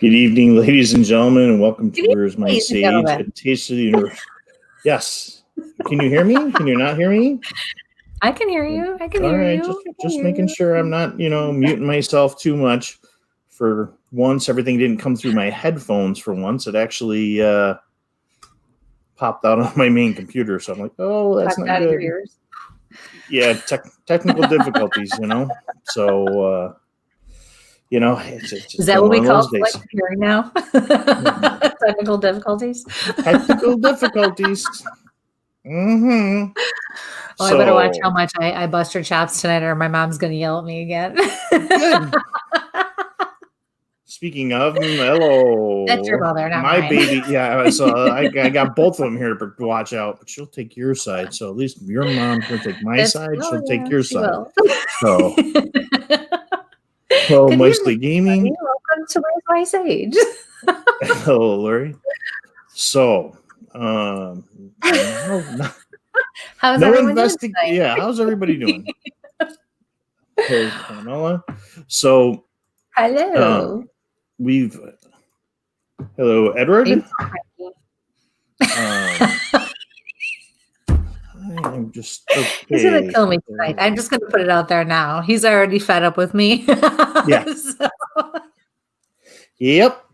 Good evening, ladies and gentlemen, and welcome to Good evening, Where's My ladies and Sage, gentlemen. a taste of the universe. Yes. Can you hear me? Can you not hear me? I can hear you. I can All hear right, you. just making sure I'm not, muting myself too much. For once, everything didn't come through my headphones. For once, it actually popped out on my main computer. So I'm like, oh, that's Popped not out of your good. ears. Yeah, technical difficulties, So, it's Is that what we one of call those days. collective hearing now? Technical difficulties. Technical difficulties. Mm-hmm. Oh, I better watch how much I bust her chops tonight, or my mom's going to yell at me again. Good. Speaking of, hello. That's your mother, not my mine. baby. Yeah, so I got both of them here to watch out, but she'll take your side. So at least your mom's gonna take my side. She'll take your side. Will. So, hello, Good Mostly evening, Gaming. welcome to Where's My Sage. Hello, Lori. So, How's no everyone investing. doing tonight? Yeah, how's everybody doing? Hey, Pamela. So, Hello. Hello, Edward. I'm just okay. He's gonna kill me tonight. I'm just gonna put it out there now. He's already fed up with me. Yeah. So. Yep.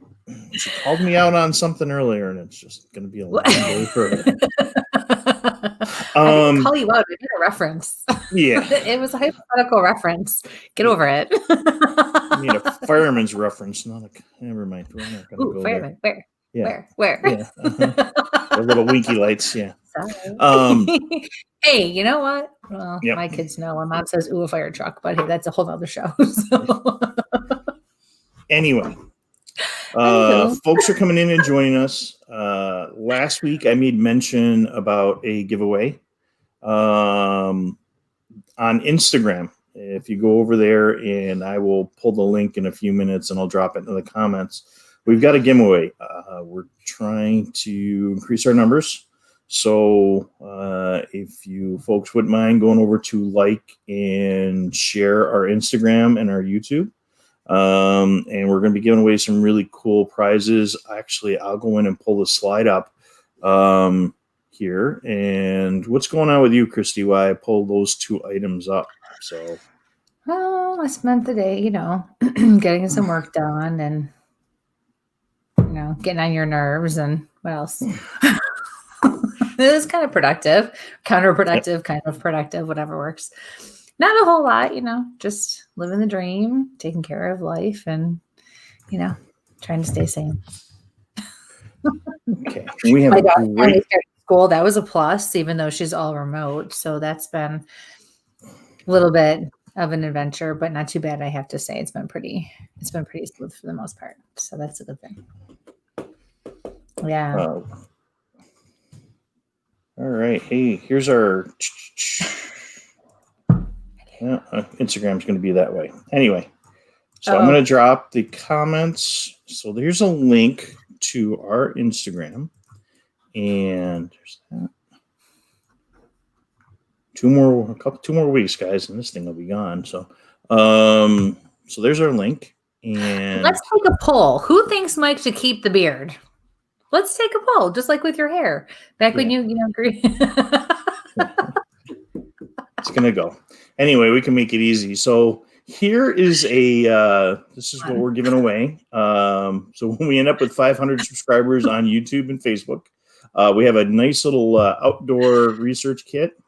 She called me out on something earlier, and it's just gonna be a long day for her. I didn't call you out. I did a reference. Yeah. It was a hypothetical reference. Get over it. I need a fireman's reference, not a. Never mind. We're not gonna go fireman. there. Where? Yeah. The little winky lights. Yeah. Sorry. Hey, you know what? Well, Yep. my kids know. My mom says, "Ooh, a fire truck," but hey, that's a whole nother show. So. Anyway, folks are coming in and joining us. Last week, I made mention about a giveaway on Instagram. If you go over there, and I will pull the link in a few minutes, and I'll drop it in the comments. We've got a giveaway. We're trying to increase our numbers. So if you folks wouldn't mind going over to like and share our Instagram and our YouTube. And we're going to be giving away some really cool prizes. Actually, I'll go in and pull the slide up here. And what's going on with you, Kristie? Why I pulled those two items up? So, well, I spent the day, getting some work done and, getting on your nerves and what else? It was kind of productive, counterproductive, kind of productive, whatever works. Not a whole lot, just living the dream, taking care of life and, trying to stay sane. Okay. We have my daughter finally started school. That was a plus, even though she's all remote. So that's been a little bit of an adventure, but not too bad, I have to say. It's been pretty smooth for the most part. So that's a good thing. Yeah. All right. Hey, here's our Instagram's going to be that way. Anyway, so I'm going to drop the comments. So there's a link to our Instagram, and there's that. Two more weeks, guys, and this thing will be gone. So, so there's our link. And let's take a poll. Who thinks Mike should keep the beard? Let's take a poll, just like with your hair. Back when you agree. It's gonna go. Anyway, we can make it easy. So here is this is what we're giving away. So when we end up with 500 subscribers on YouTube and Facebook, we have a nice little outdoor research kit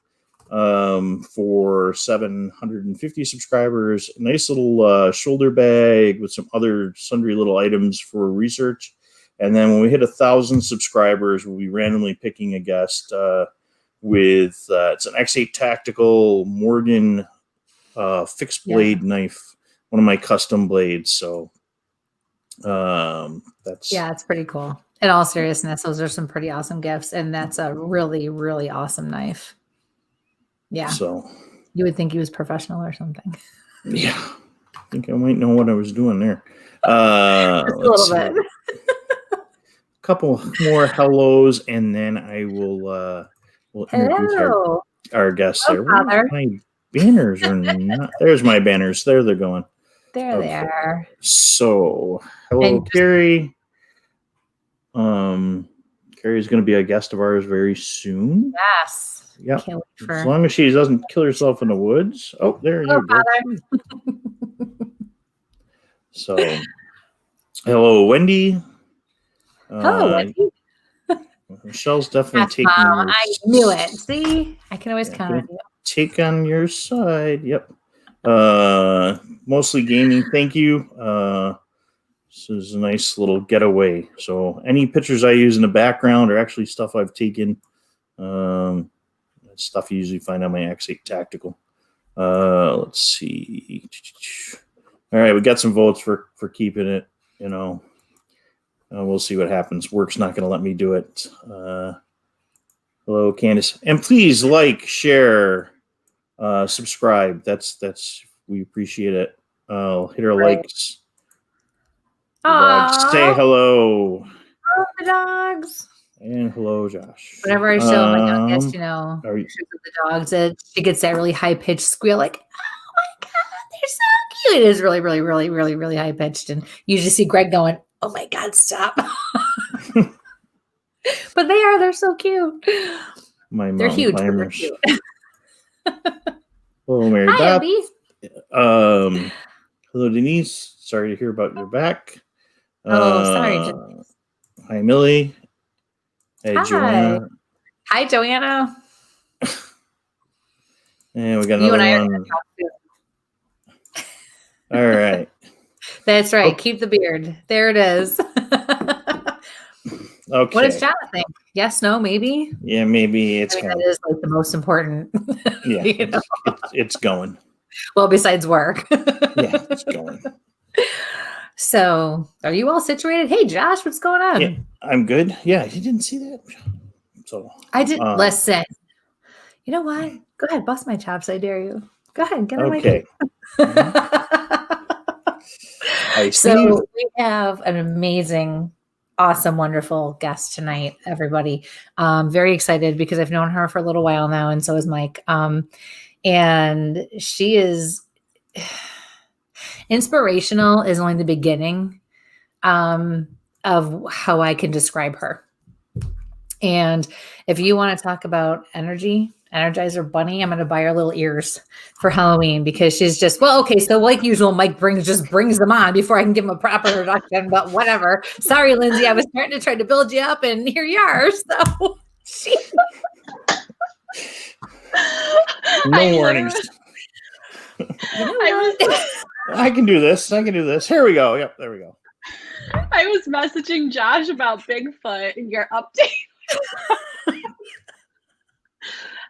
for 750 subscribers. A nice little shoulder bag with some other sundry little items for research. And then when we hit 1,000 subscribers, we'll be randomly picking a guest with it's an X8 Tactical Morgan fixed blade knife, one of my custom blades. So it's pretty cool. In all seriousness, those are some pretty awesome gifts, and that's a really, really awesome knife. Yeah. So you would think he was professional or something. Yeah, I think I might know what I was doing there. Just a little bit. Couple more hellos, and then I will introduce our guests there. Father. My banners are not. There's my banners. There they're going. There they are. So, hello, Carrie. Carrie's going to be a guest of ours very soon. Yes. Yeah. Can't wait for... As long as she doesn't kill herself in the woods. Oh, there you go. So, hello, Wendy. Hello, Wendy. Michelle's definitely taking Mom, I knew it. See? I can always count on you. Take on your side. Yep. Mostly gaming. Thank you. This is a nice little getaway. So any pictures I use in the background are actually stuff I've taken. Stuff you usually find on my X8 Tactical. Let's see. All right, we got some votes for keeping it. We'll see what happens. Work's not going to let me do it. Hello, Candace, and please like, share, subscribe. That's we appreciate it. Hit our likes. Dogs, say hello. Hello, the dogs. And hello, Josh. Whenever I show my youngest, the dogs, she gets that really high pitched squeal, like, "Oh my god, they're so cute!" It is really, really, really, really, really high pitched, and you just see Greg going, "Oh my god, stop!" But they're so cute. They're huge. They're cute. Hello, Mary Hi, Beth. Abby. Hello, Denise. Sorry to hear about your back. Sorry. Hi, Millie. Hey, Hi. Joanna. Hi, Joanna. And we got another one. All right. That's right. Keep the beard. There it is. Okay. What does Jonathan think? Yes, no, maybe? Yeah, maybe it's that is like the most important. Yeah, it's going. Well, besides work. Yeah, it's going. So, are you all situated? Hey, Josh, what's going on? Yeah, I'm good. Yeah, you didn't see that. So I didn't listen. You know what? Go ahead, bust my chops. I dare you. Go ahead, get on my cake. So we have an amazing, awesome, wonderful guest tonight, everybody. Very excited because I've known her for a little while now, and so is Mike. And she is inspirational is only the beginning of how I can describe her. And if you want to talk about Energizer Bunny, I'm going to buy her little ears for Halloween because she's just, well, okay. So like usual, Mike brings them on before I can give him a proper introduction, but whatever. Sorry, Lindsay. I was starting to try to build you up and here you are. So no warnings. I can do this. Here we go. Yep, there we go. I was messaging Josh about Bigfoot and your update.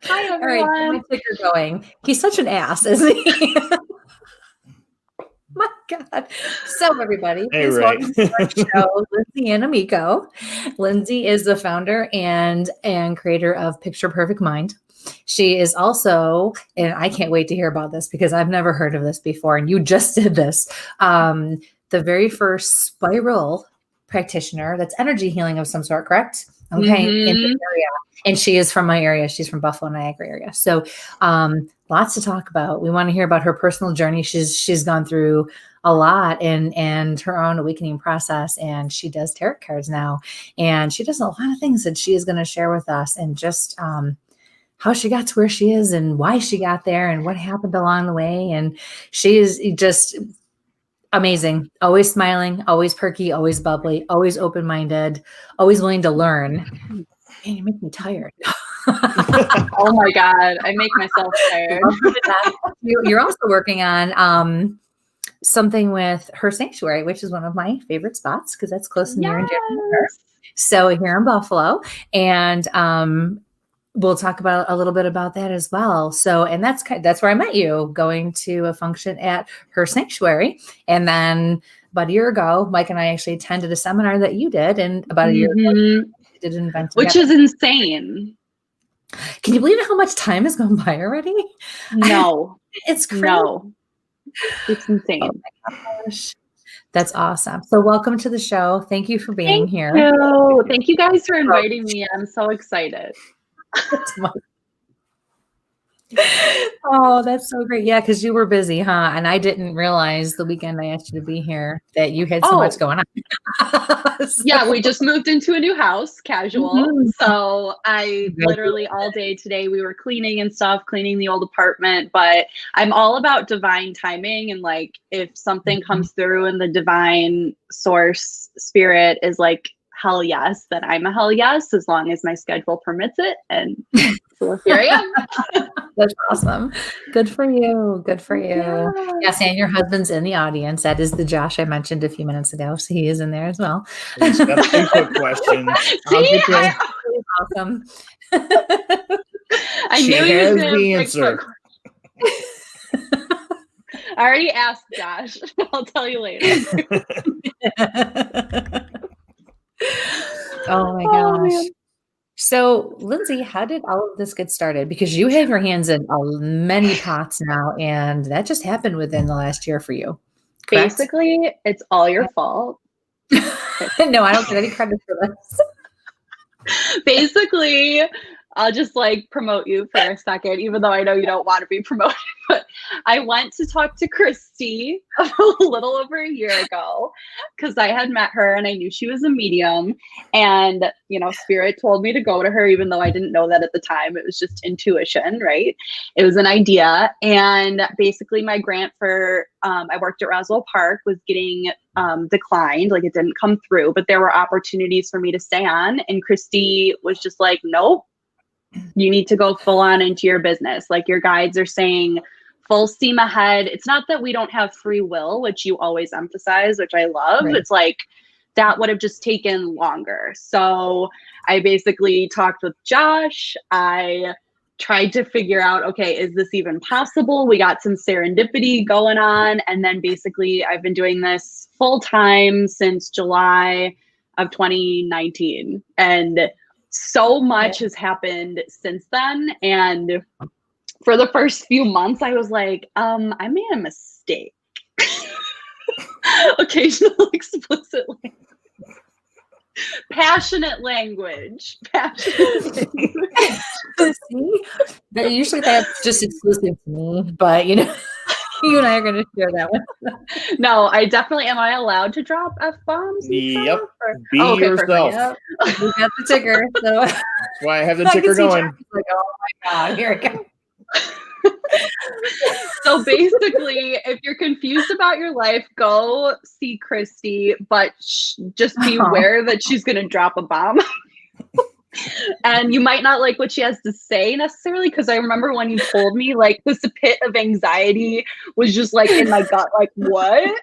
Hi, everyone. All right, my clicker going. He's such an ass, isn't he? My God. So, everybody, please welcome to our show, Lindsay Amico. Lindsay is the founder and creator of Picture Perfect Mind. She is also, and I can't wait to hear about this because I've never heard of this before, and you just did this, the very first Spiral Practitioner that's energy healing of some sort, correct? Okay, in the area. And she is from my area. She's from Buffalo, Niagara area. So lots to talk about. We want to hear about her personal journey. She's gone through a lot and her own awakening process. And she does tarot cards now. And she does a lot of things that she is going to share with us and just how she got to where she is and why she got there and what happened along the way. And she is just amazing. Always smiling, always perky, always bubbly, always open-minded, always willing to learn. Man, you make me tired. Oh my God. I make myself tired. You're also working on something with her sanctuary, which is one of my favorite spots because that's close and near and dear to her. So here in Buffalo. And we'll talk about a little bit about that as well. So, and that's where I met you, going to a function at her sanctuary. And then about a year ago, Mike and I actually attended a seminar that you did, and about a year ago, we did an event together. Which is insane. Can you believe how much time has gone by already? No. It's crazy. No. It's insane. Oh my gosh. That's awesome. So welcome to the show. Thank you for being here. Thank you guys for inviting me. I'm so excited. Oh, that's so great. Yeah, because you were busy, huh? And I didn't realize the weekend I asked you to be here that you had so much going on. Yeah, we just moved into a new house, casual. Mhm. So I literally all day today we were cleaning and stuff, cleaning the old apartment. But I'm all about divine timing. And like, if something comes through and the divine source spirit is like, hell yes, then I'm a hell yes, as long as my schedule permits it. And so here I am. That's awesome. Good for you. Good for you. Yeah. Yes, and your husband's in the audience. That is the Josh I mentioned a few minutes ago. So he is in there as well. He's got Bigfoot questions. See, Awesome. I She knew he was has going the to answer. I already asked Josh. I'll tell you later. Oh my Oh, gosh. man. So, Lindsay, how did all of this get started? Because you have your hands in many pots now, and that just happened within the last year for you. Correct? Basically, it's all your fault. No, I don't get any credit for this. Basically, I'll just like promote you for a second, even though I know you don't want to be promoted. But I went to talk to Kristie a little over a year ago because I had met her and I knew she was a medium. And, you know, Spirit told me to go to her, even though I didn't know that at the time. It was just intuition, right? It was an idea. And basically, my grant for, I worked at Roswell Park, was getting declined. Like, it didn't come through, but there were opportunities for me to stay on. And Kristie was just like, nope, you need to go full on into your business. Like, your guides are saying full steam ahead. It's not that we don't have free will, which you always emphasize, which I love. Right. It's like, that would have just taken longer. So I basically talked with Josh. I tried to figure out, okay, is this even possible? We got some serendipity going on. And then basically I've been doing this full time since July of 2019. And so much has happened since then. And for the first few months, I was like, I made a mistake. Occasional explicit language. Passionate language. See? Usually that's just exclusive to me, but you know, you and I are going to share that one. No, I definitely am. I allowed to drop F-bombs? Yep. Be okay, yourself. Yep. We got the ticker. So That's why I have the I can ticker see going. Josh is like, oh my God, here it goes. So basically, if you're confused about your life, go see Kristie, but just be aware that she's going to drop a bomb. And you might not like what she has to say necessarily, because I remember when you told me, like, this pit of anxiety was just like in my gut, like, what?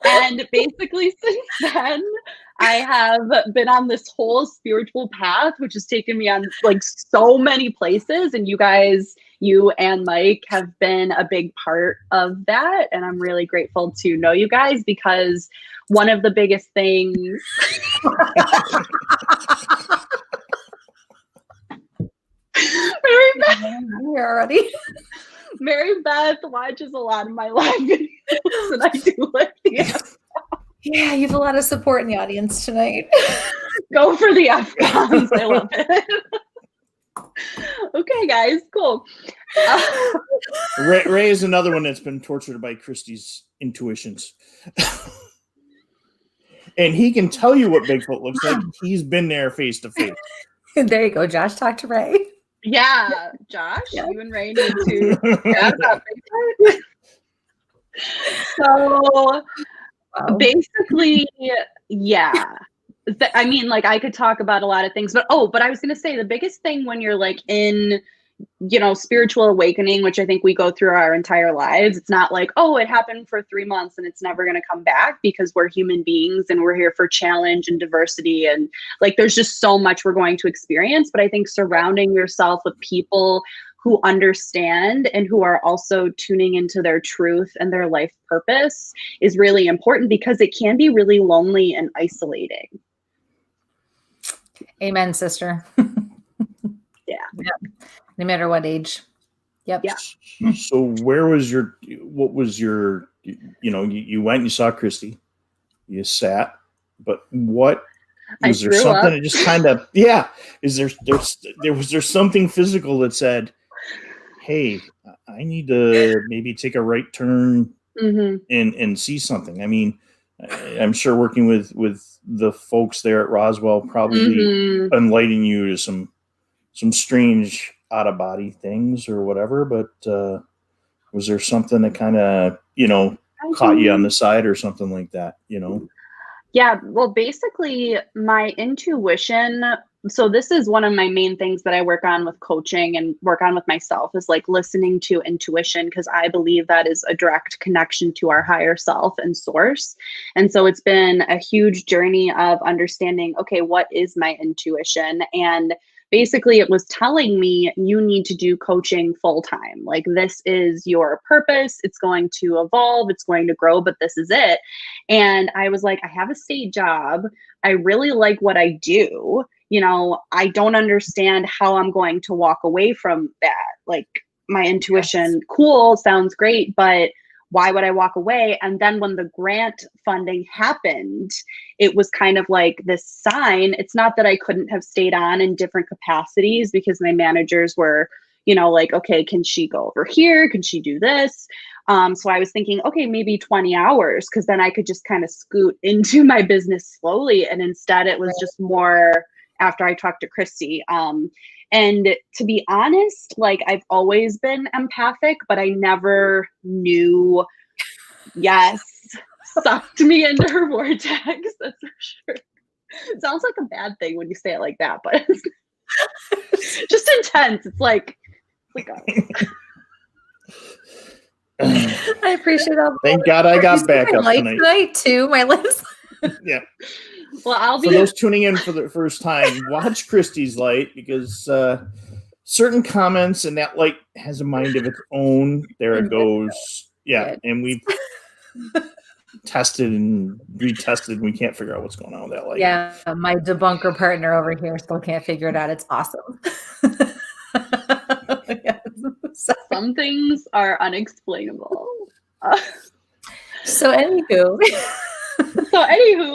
And basically since then, I have been on this whole spiritual path, which has taken me on like so many places. And you guys, you and Mike, have been a big part of that. And I'm really grateful to know you guys, because one of the biggest things Here already. Mary Beth watches a lot of my live videos, and I do like the Yeah, you have a lot of support in the audience tonight. go for the F-bombs. I love it. Okay, guys, cool. Ray is another one that's been tortured by Kristie's intuitions. And he can tell you what Bigfoot looks like. He's been there face to face. There you go, Josh. Talk to Ray. Yeah, Josh, Yeah. you and Ray need to chat about Bigfoot. So basically, yeah. I mean, like, I could talk about a lot of things, but I was going to say the biggest thing when you're like in, you know, spiritual awakening, which I think we go through our entire lives. It's not like, oh, it happened for 3 months and it's never going to come back, because we're human beings and we're here for challenge and diversity. And like, there's just so much we're going to experience. But I think surrounding yourself with people who understand and who are also tuning into their truth and their life purpose is really important, because it can be really lonely and isolating. Amen, sister. Yeah. No matter what age. Yep. Yeah. So what was your, you know, you went and you saw Kristie, you sat, but what Was there something that just kind of, is there something physical that said, hey, I need to maybe take a right turn and see something? I mean, I'm sure working with the folks there at Roswell probably enlighten you to some strange out of body things or whatever, but was there something that kind of, caught you on the side or something like that, Yeah, well, basically my intuition. So this is one of my main things that I work on with coaching and work on with myself, is like listening to intuition, because I believe that is a direct connection to our higher self and source. And so it's been a huge journey of understanding, okay, what is my intuition? And basically it was telling me, you need to do coaching full time. Like, this is your purpose. It's going to evolve, it's going to grow, but this is it. And I was like, I have a state job. I really like what I do. I don't understand how I'm going to walk away from that. Like, my intuition, cool, sounds great, but why would I walk away? And then when the grant funding happened, it was kind of like this sign. It's not that I couldn't have stayed on in different capacities, because my managers were, like, okay, can she go over here? Can she do this? So I was thinking, okay, maybe 20 hours, because then I could just kind of scoot into my business slowly. And instead it was just more after I talked to Kristie. And to be honest, like, I've always been empathic, but I never knew, sucked me into her vortex. That's for sure. It sounds like a bad thing when you say it like that, but it's just intense. It's like I appreciate all. Thank God I got back up tonight too. My lips. Yeah. Well, I'll be for those tuning in for the first time. Watch Kristie's light, because certain comments, and that light has a mind of its own. There it goes. Yeah, and we've tested and retested, and we can't figure out what's going on with that light. Yeah, my debunker partner over here still can't figure it out. It's awesome. Some things are unexplainable. So anywho,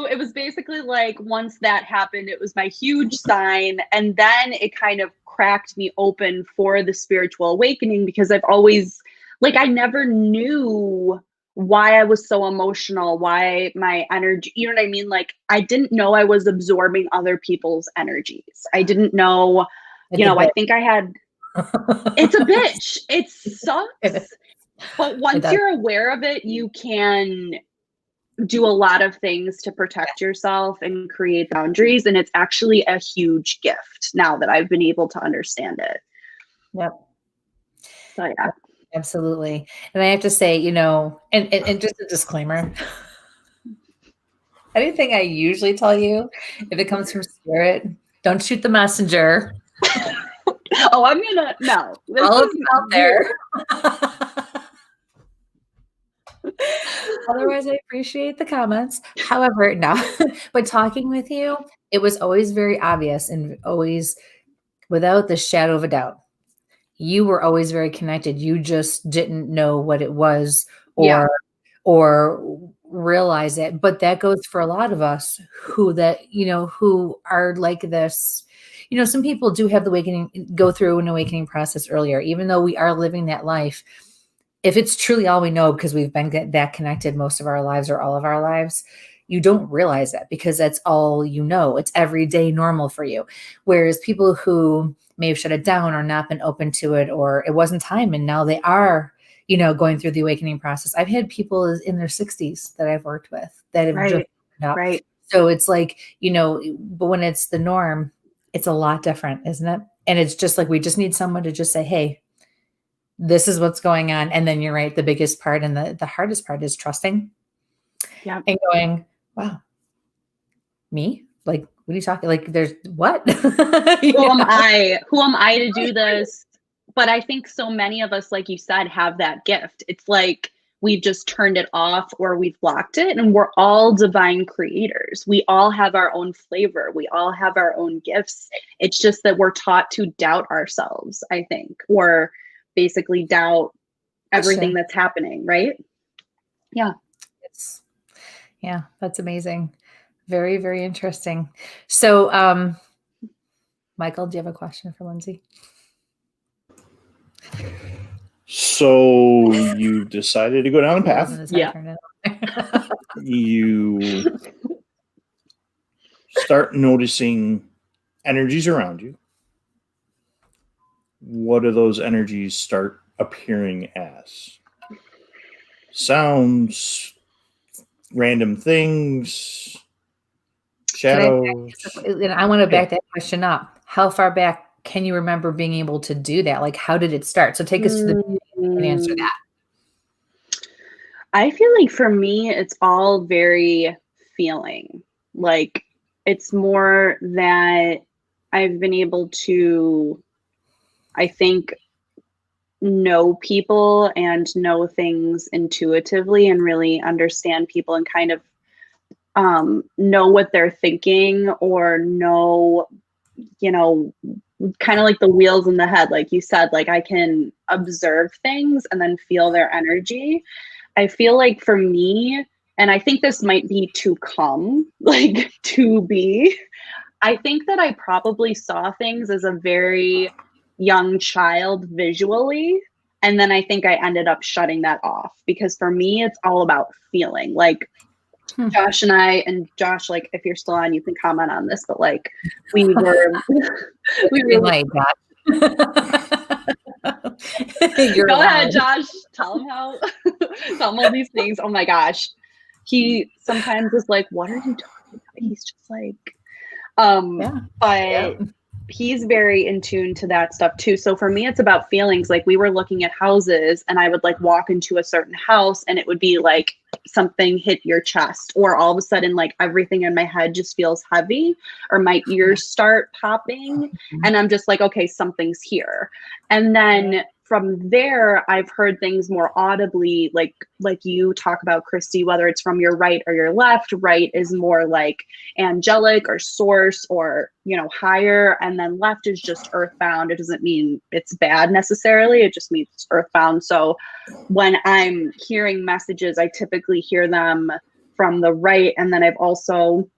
it was basically like, once that happened, it was my huge sign. And then it kind of cracked me open for the spiritual awakening, because I've always, like, I never knew why I was so emotional, why my energy, you know what I mean? Like, I didn't know I was absorbing other people's energies. I didn't know, I think I had, it's a bitch. It sucks. But once you're aware of it, you can do a lot of things to protect yourself and create boundaries. And it's actually a huge gift now that I've been able to understand it. Yep. So yeah. Absolutely. And I have to say, and just a disclaimer, anything I usually tell you, if it comes from spirit, don't shoot the messenger. Oh, I'm gonna, no. All of you out there. Otherwise, I appreciate the comments. However, no, but talking with you, it was always very obvious and always without the shadow of a doubt. You were always very connected. You just didn't know what it was or realize it. But that goes for a lot of us who are like this. Some people do have go through an awakening process earlier, even though we are living that life. If it's truly all we know, because we've been that connected most of our lives or all of our lives, you don't realize that, because that's all you know. It's everyday normal for you. Whereas people who may have shut it down or not been open to it, or it wasn't time, and now they are, going through the awakening process. I've had people in their 60s that I've worked with that have just opened up. Right. So it's like, but when it's the norm, it's a lot different, isn't it? And it's just like, we just need someone to just say, hey, this is what's going on. And then you're right. The biggest part and the hardest part is trusting. Yeah. And going, wow, me? Like, what are you talking? Like, there's what? Who am I? Who am I to do this? But I think so many of us, like you said, have that gift. It's like we've just turned it off or we've blocked it, and we're all divine creators. We all have our own flavor. We all have our own gifts. It's just that we're taught to doubt ourselves, I think, or basically doubt everything that's happening, right? Yeah. Yeah, that's amazing. Very, very interesting. So, Michael, do you have a question for Lindsay? So you decided to go down a path. Yeah. You start noticing energies around you. What do those energies start appearing as? Sounds, random things, shadows. I want to back that question up. How far back can you remember being able to do that? Like, how did it start? So take us to the beginning and answer that. I feel like for me, it's all very feeling. Like, it's more that I've been able to, I think, know people and know things intuitively and really understand people and kind of know what they're thinking, or know, kind of like the wheels in the head, like you said, like I can observe things and then feel their energy. I feel like for me, and I think this might be to come, like to be, I think that I probably saw things as a very young child visually. And then I think I ended up shutting that off, because for me, it's all about feeling. Like Josh and I, and Josh, like if you're still on, you can comment on this, but like we were, we were like that. Go ahead, Josh. Tell him tell him all these things. Oh my gosh. He sometimes is like, what are you talking about? He's just like, but he's very in tune to that stuff too. So for me, it's about feelings. Like we were looking at houses and I would like walk into a certain house and it would be like something hit your chest, or all of a sudden like everything in my head just feels heavy, or my ears start popping and I'm just like, okay, something's here. And then from there, I've heard things more audibly, like you talk about, Kristie, whether it's from your right or your left. Right is more like angelic or source, or, higher. And then left is just earthbound. It doesn't mean it's bad necessarily. It just means it's earthbound. So when I'm hearing messages, I typically hear them from the right. And then I've also,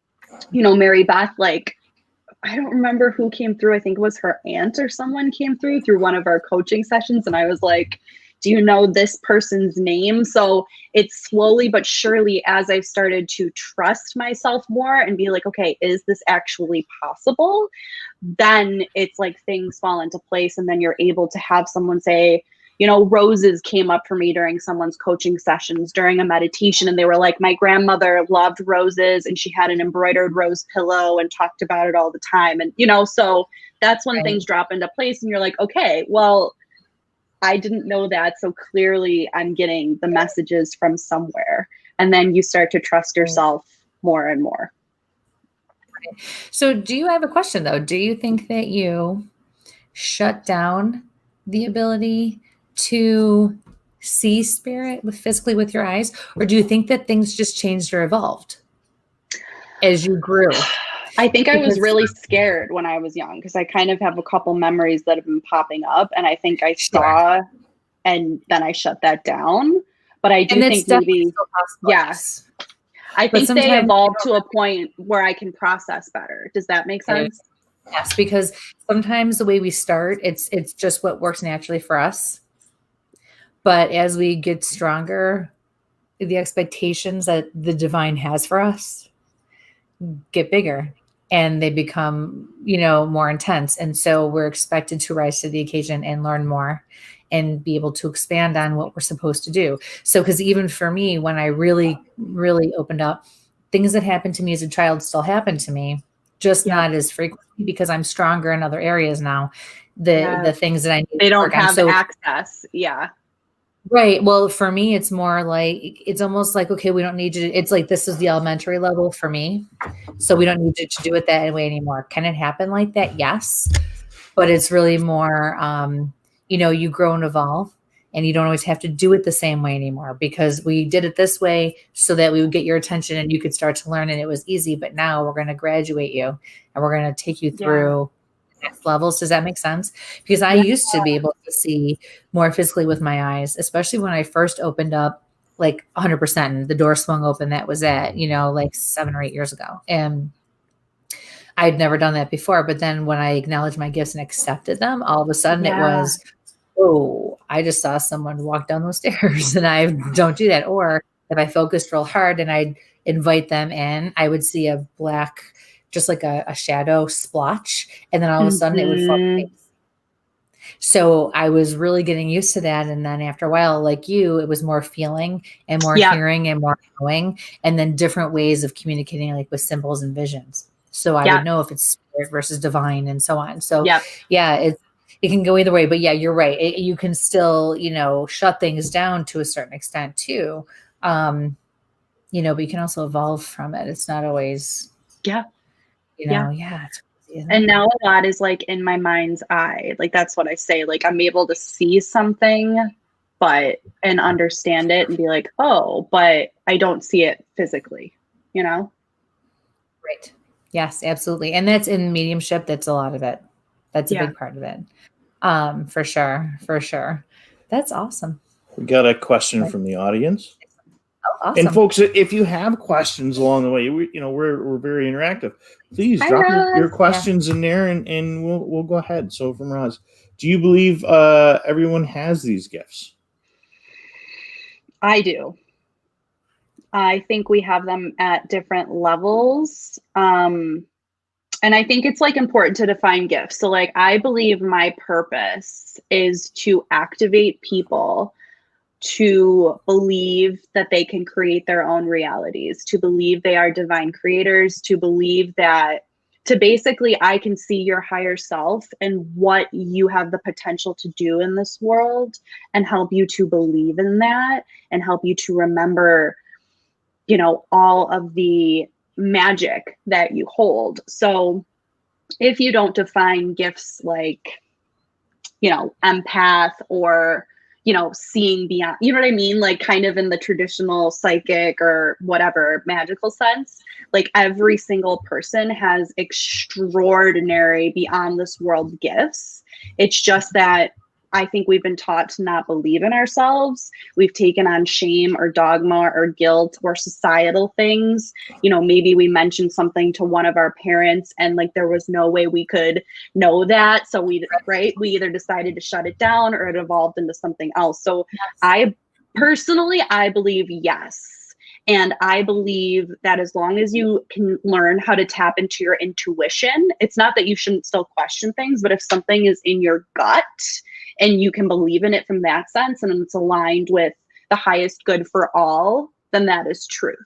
Mary Beth, like, I don't remember who came through. I think it was her aunt or someone came through one of our coaching sessions. And I was like, do you know this person's name? So it's slowly but surely, as I've started to trust myself more and be like, okay, is this actually possible? Then it's like things fall into place. And then you're able to have someone say, roses came up for me during someone's coaching sessions during a meditation. And they were like, my grandmother loved roses and she had an embroidered rose pillow and talked about it all the time. And, so that's when things drop into place and you're like, okay, well, I didn't know that. So clearly I'm getting the messages from somewhere. And then you start to trust yourself more and more. So do you have a question though? Do you think that you shut down the ability to see spirit physically with your eyes? Or do you think that things just changed or evolved as you grew? I think I was really scared when I was young, because I kind of have a couple memories that have been popping up. And I think I saw, and then I shut that down. But I do think maybe, yes. I think they evolved to a point where I can process better. Does that make sense? Yes, because sometimes the way we start, it's just what works naturally for us. But as we get stronger, the expectations that the divine has for us get bigger and they become, more intense. And so we're expected to rise to the occasion and learn more and be able to expand on what we're supposed to do. So, because even for me, when I really, really opened up, things that happened to me as a child still happen to me, just not as frequently, because I'm stronger in other areas now. The things that I need, they don't have access. Yeah. Right. Well, for me, it's more like, it's almost like, okay, we don't need you to, it's like, this is the elementary level for me. So we don't need you to do it that way anymore. Can it happen like that? Yes. But it's really more, you grow and evolve, and you don't always have to do it the same way anymore, because we did it this way so that we would get your attention and you could start to learn and it was easy. But now we're going to graduate you and we're going to take you through next levels. Does that make sense? Because I used to be able to see more physically with my eyes, especially when I first opened up like 100%. And the door swung open. That was it, you know, like 7 or 8 years ago. And I'd never done that before. But then when I acknowledged my gifts and accepted them, all of a sudden it was, oh, I just saw someone walk down those stairs, and I don't do that. Or if I focused real hard and I'd invite them in, I would see a black, just like a shadow splotch. And then all of a sudden it would form a face. So I was really getting used to that. And then after a while, like you, it was more feeling and more hearing and more knowing, and then different ways of communicating, like with symbols and visions. So I would know if it's spirit versus divine and so on. So it can go either way, but yeah, you're right. You can still, you know, shut things down to a certain extent too. You know, but you can also evolve from it. It's not always, you know, it's crazy, and now a lot is like in my mind's eye. Like, that's what I say. Like, I'm able to see something, and understand it and be like, oh, but I don't see it physically, you know? Right. Yes, absolutely. And that's in mediumship. That's a lot of it. That's a big part of it. For sure. For sure. That's awesome. We got a question from the audience. Oh, awesome. And folks, if you have questions along the way, we're very interactive. Please drop your questions in there, and we'll go ahead. So from Roz, do you believe everyone has these gifts? I do. I think we have them at different levels. And I think it's like important to define gifts. So like, I believe my purpose is to activate people to believe that they can create their own realities, to believe they are divine creators, to believe that, to basically, I can see your higher self and what you have the potential to do in this world, and help you to believe in that, and help you to remember, you know, all of the magic that you hold. So if you don't define gifts like, you know, empath, or, you know, seeing beyond, you know what I mean? Like, kind of in the traditional psychic or whatever magical sense, like every single person has extraordinary beyond this world gifts. It's just that I think we've been taught to not believe in ourselves. We've taken on shame or dogma or guilt or societal things. You know, maybe we mentioned something to one of our parents and like there was no way we could know that. So we either decided to shut it down or it evolved into something else. So I personally believe yes. And I believe that as long as you can learn how to tap into your intuition, it's not that you shouldn't still question things, but if something is in your gut and you can believe in it from that sense, and it's aligned with the highest good for all, then that is truth.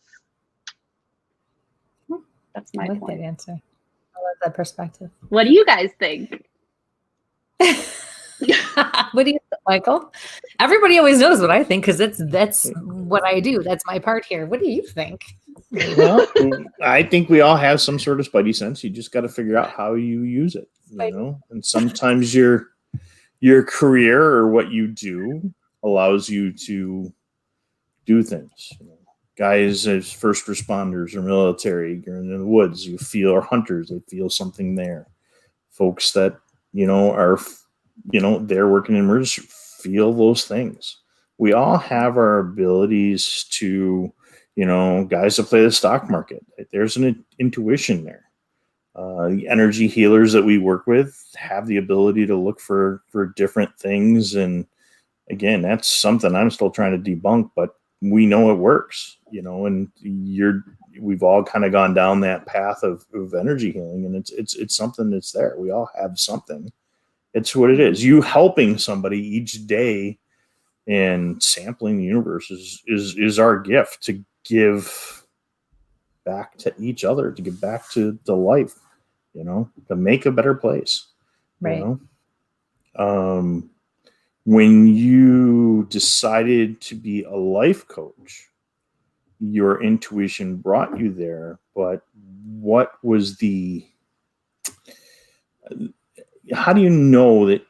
That's my point. That answer. I love that perspective. What do you guys think? What do you think, Michael? Everybody always knows what I think because that's what I do. That's my part here. What do you think? Well, I think we all have some sort of spidey sense. You just got to figure out how you use it, you know. And sometimes your career or what you do allows you to do things. You know, guys as first responders or military, you're in the woods, you feel, or hunters, they feel something there. Folks that, you know, are, you know, they're working in emergency, feel those things. We all have our abilities to, you know, guys that play the stock market. There's an intuition there. The energy healers that we work with have the ability to look for different things. And again, that's something I'm still trying to debunk, but we know it works, you know, and we've all kind of gone down that path of energy healing, and it's something that's there. We all have something. It's what it is. You helping somebody each day and sampling the universe is our gift to give back to each other, to give back to the life, you know, to make a better place. Right. You know? When you decided to be a life coach, your intuition brought you there, but what was how do you know that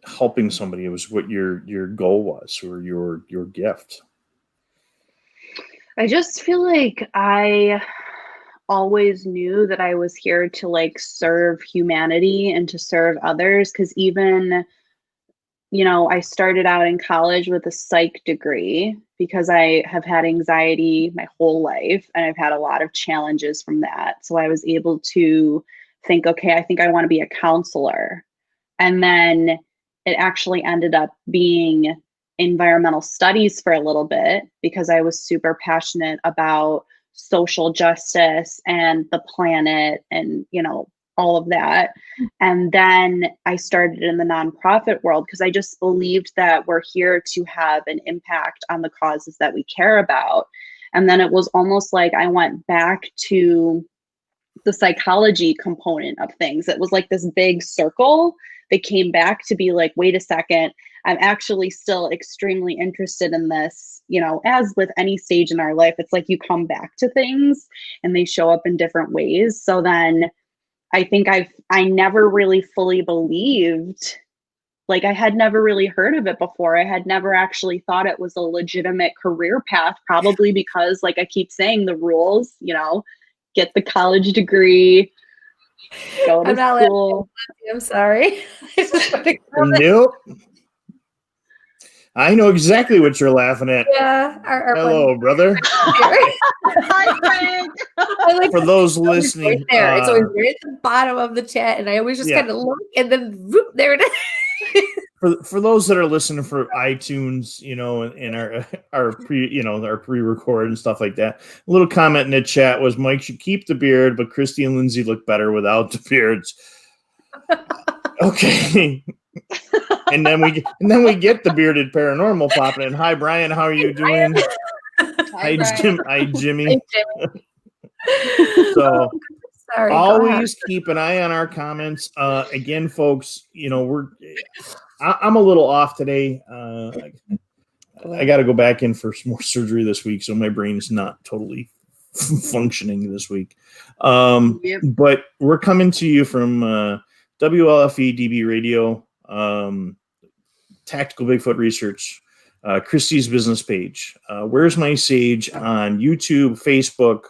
helping somebody was what your goal was, or your gift? I just feel like I always knew that I was here to like serve humanity and to serve others, because even, I started out in college with a psych degree because I have had anxiety my whole life and I've had a lot of challenges from that. So I was able to think, okay, I think I want to be a counselor. And then it actually ended up being environmental studies for a little bit because I was super passionate about social justice and the planet and, all of that. And then I started in the nonprofit world because I just believed that we're here to have an impact on the causes that we care about. And then it was almost like I went back to the psychology component of things. It was like this big circle that came back to be like, wait a second, I'm actually still extremely interested in this. As with any stage in our life, it's like you come back to things and they show up in different ways. So then I think I never really fully believed, like I had never really heard of it before. I had never actually thought it was a legitimate career path, probably because like I keep saying the rules, get the college degree, go to school. I'm sorry. Nope. I know exactly what you're laughing at. Yeah. Hello, brother. Hi, Frank. For those listening, right there. It's always right at the bottom of the chat, and I always just kind of look, and then whoop, there it is. For those that are listening for iTunes, and our pre-record and stuff like that, a little comment in the chat was Mike should keep the beard, but Kristie and Lindsay look better without the beards. Okay. And then we get the bearded paranormal popping in. Hi, Brian. How are you doing? Hi, Jim. Hi, Jimmy. So sorry, always keep an eye on our comments. Again, folks, I'm a little off today. I got to go back in for some more surgery this week, so my brain's not totally functioning this week. But we're coming to you from WLFE DB Radio. Tactical Bigfoot Research, Kristie's business page, Where's My Sage on YouTube, Facebook,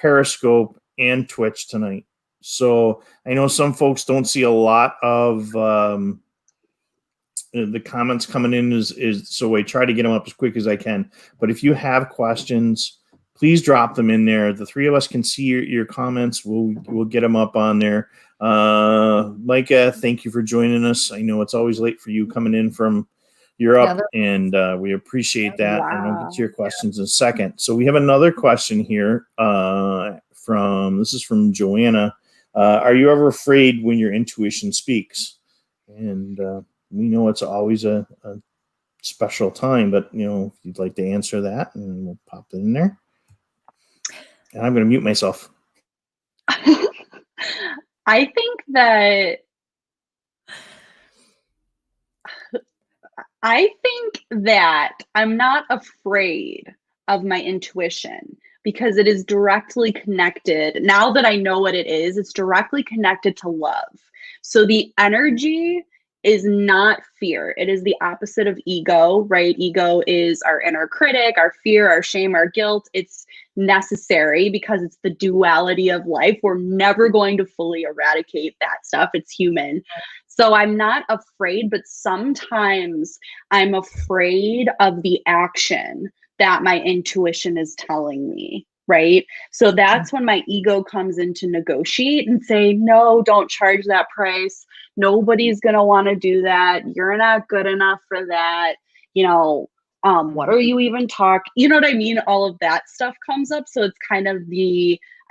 Periscope, and Twitch tonight. So I know some folks don't see a lot of the comments coming in, so I try to get them up as quick as I can. But if you have questions, please drop them in there. The three of us can see your comments. We'll get them up on there. Micah, thank you for joining us. I know it's always late for you coming in from Europe, and we appreciate that. Wow. And I'll get to your questions in a second. So we have another question here this is from Joanna. Are you ever afraid when your intuition speaks? And we know it's always a special time, but if you'd like to answer that, and we'll pop it in there. And I'm going to mute myself. I think that I'm not afraid of my intuition because it is directly connected. Now that I know what it is, it's directly connected to love. So the energy is not fear. It is the opposite of ego, right? Ego is our inner critic, our fear, our shame, our guilt. It's necessary because it's the duality of life. We're never going to fully eradicate that stuff. It's human. So I'm not afraid, but sometimes I'm afraid of the action that my intuition is telling me, right? So that's when my ego comes in to negotiate and say, no, don't charge that price. Nobody's going to want to do that. You're not good enough for that. What are you even talking? You know what I mean? All of that stuff comes up. So it's kind of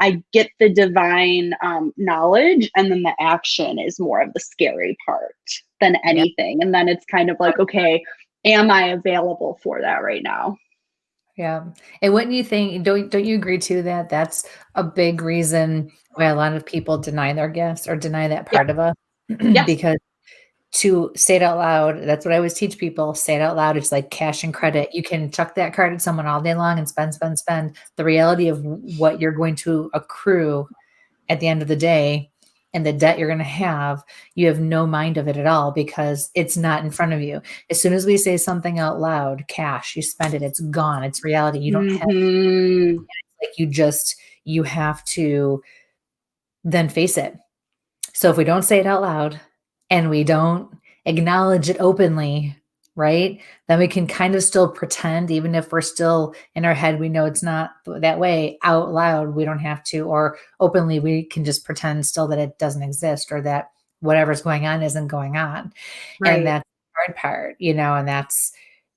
I get the divine knowledge, and then the action is more of the scary part than anything. And then it's kind of like, okay, am I available for that right now? Yeah. And wouldn't you think, don't you agree too, that that's a big reason why a lot of people deny their gifts or deny that part of us? Yes. Because to say it out loud, that's what I always teach people. Say it out loud. It's like cash and credit. You can chuck that card at someone all day long and spend. The reality of what you're going to accrue at the end of the day and the debt you're going to have, you have no mind of it at all because it's not in front of you. As soon as we say something out loud, cash, you spend it, it's gone. It's reality. You don't have it. It's like you have to then face it. So if we don't say it out loud and we don't acknowledge it openly, right? Then we can kind of still pretend, even if we're still in our head, we know it's not that way. Out loud, we don't have to, or openly, we can just pretend still that it doesn't exist, or that whatever's going on isn't going on. And Right. that's the hard part, and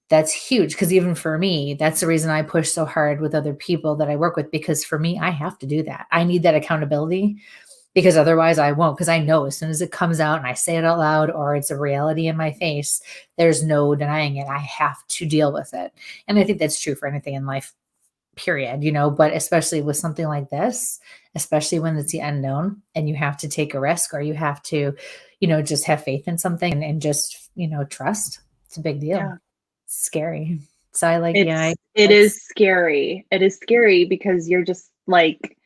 that's huge, because even for me, that's the reason I push so hard with other people that I work with, because for me, I have to do that. I need that accountability, because otherwise I won't, because I know as soon as it comes out and I say it out loud, or it's a reality in my face, there's no denying it. I have to deal with it. And I think that's true for anything in life, period, but especially with something like this, especially when it's the unknown and you have to take a risk, or you have to, just have faith in something, and just, trust. It's a big deal. Yeah. It's scary. So I it is scary. It is scary because you're just like,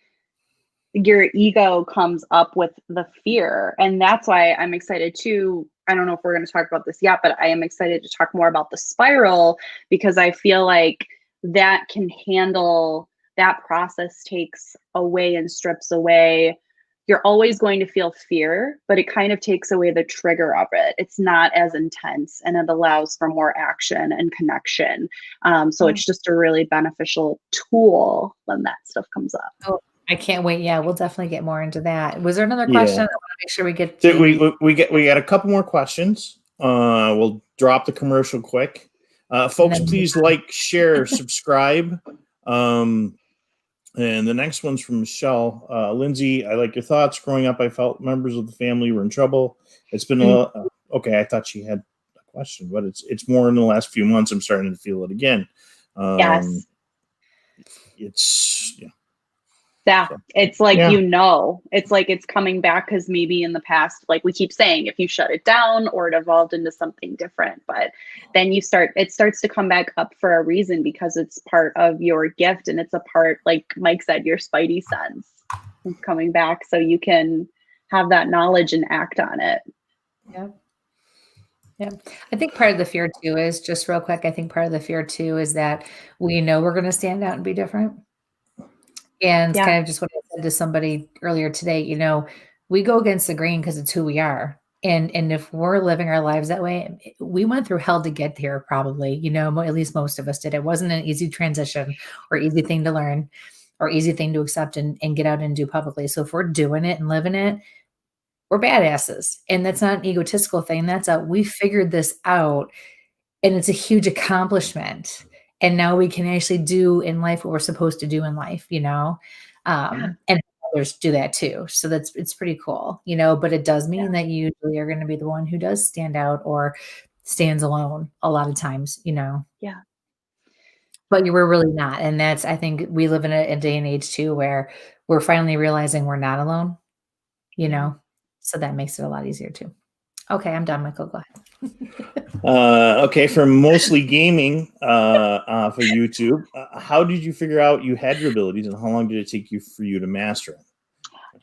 your ego comes up with the fear. And that's why I'm excited too. I don't know if we're going to talk about this yet, but I am excited to talk more about the spiral, because I feel like that can handle, that process takes away and strips away. You're always going to feel fear, but it kind of takes away the trigger of it. It's not as intense, and it allows for more action and connection. So it's just a really beneficial tool when that stuff comes up. Oh, I can't wait. Yeah, we'll definitely get more into that. Was there another Yeah. question? I want to make sure we get we got a couple more questions. We'll drop the commercial quick. Folks, please like, share, subscribe. And the next one's from Michelle. Lindsay, I like your thoughts. Growing up, I felt members of the family were in trouble. It's been okay. I thought she had a question, but it's more in the last few months. I'm starting to feel it again. Yes. It's it's like, it's like it's coming back, because maybe in the past, like we keep saying, if you shut it down, or it evolved into something different, but then it starts to come back up for a reason, because it's part of your gift, and it's a part, like Mike said, your spidey sense is coming back, so you can have that knowledge and act on it. Yeah. I think part of the fear too is, just real quick, I think part of the fear too is that we know we're going to stand out and be different. And kind of just what I said to somebody earlier today, we go against the grain because it's who we are. And if we're living our lives that way, we went through hell to get here, probably, at least most of us did. It wasn't an easy transition, or easy thing to learn, or easy thing to accept and get out and do publicly. So if we're doing it and living it, we're badasses. And that's not an egotistical thing. That's we figured this out, and it's a huge accomplishment. And now we can actually do in life what we're supposed to do in life, and others do that too. So it's pretty cool, but it does mean that you usually are going to be the one who does stand out, or stands alone a lot of times, Yeah. But you were really not. And I think we live in a day and age too, where we're finally realizing we're not alone, so that makes it a lot easier too. Okay, I'm done, Michael. Go ahead. Okay, from Mostly Gaming for YouTube, how did you figure out you had your abilities, and how long did it take for you to master it?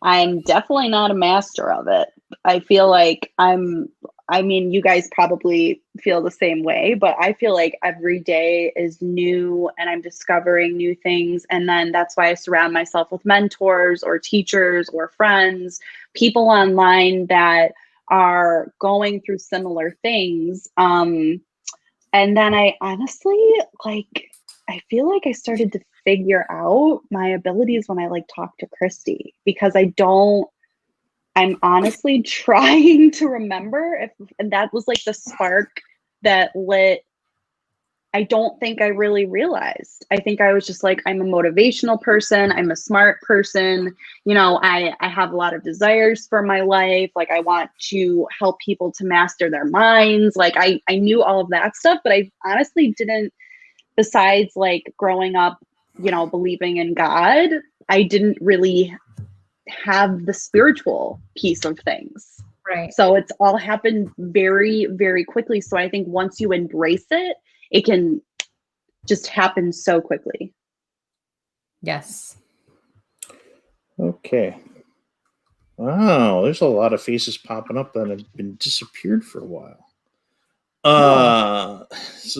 I'm definitely not a master of it. I feel like you guys probably feel the same way, but I feel like every day is new, and I'm discovering new things. And then that's why I surround myself with mentors, or teachers, or friends, people online that are going through similar things. And then I honestly, I feel like I started to figure out my abilities when I talked to Kristie, because I'm honestly trying to remember and that was the spark that lit. I don't think I really realized. I think I was just I'm a motivational person. I'm a smart person. I have a lot of desires for my life. I want to help people to master their minds. I knew all of that stuff, but I honestly didn't, besides growing up, believing in God, I didn't really have the spiritual piece of things. Right. So it's all happened very, very quickly. So I think once you embrace it, it can just happen so quickly. Yes. Okay. Wow, there's a lot of faces popping up that have been disappeared for a while. So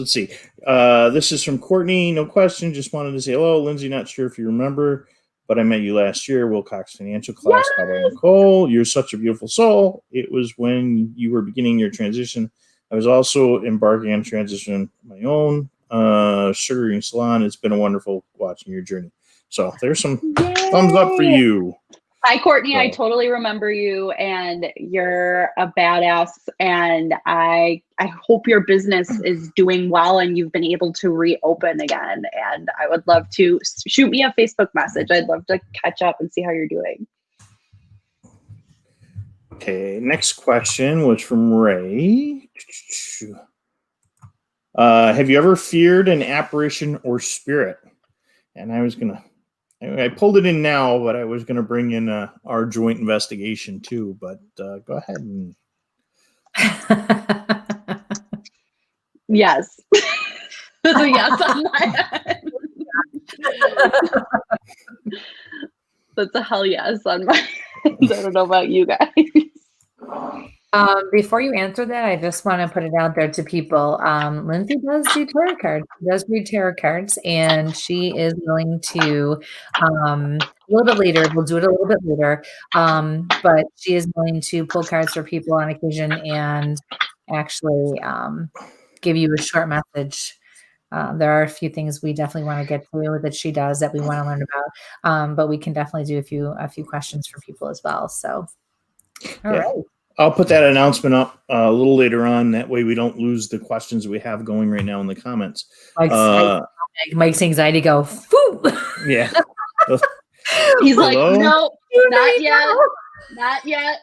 let's see. This is from Courtney. No question. Just wanted to say hello, Lindsay. Not sure if you remember, but I met you last year, Wilcox Financial Class, Cowboy Nicole. You're such a beautiful soul. It was when you were beginning your transition. I was also embarking on transition of my own sugaring salon. It's been a wonderful watching your journey. So there's some thumbs up for you. Hi, Courtney. So. I totally remember you, and you're a badass. And I hope your business is doing well and you've been able to reopen again. And I would love to shoot me a Facebook message. I'd love to catch up and see how you're doing. Okay, next question was from Ray. Have you ever feared an apparition or spirit? And I pulled it in now, but I was going to bring in our joint investigation too. But go ahead. And... Yes. That's a yes on my end. That's a hell yes on my end. I don't know about you guys. Before you answer that, I just want to put it out there to people. Lindsay does do tarot cards. She does read tarot cards, and she is willing to, a little bit later, we'll do it a little bit later, but she is willing to pull cards for people on occasion and actually give you a short message. There are a few things we definitely want to get to that she does that we want to learn about, but we can definitely do a few questions for people as well. So, all right. I'll put that announcement up a little later on. That way we don't lose the questions we have going right now in the comments. Mike's anxiety go, Foo! Yeah. He's Hello? like, no, not yet. Not yet.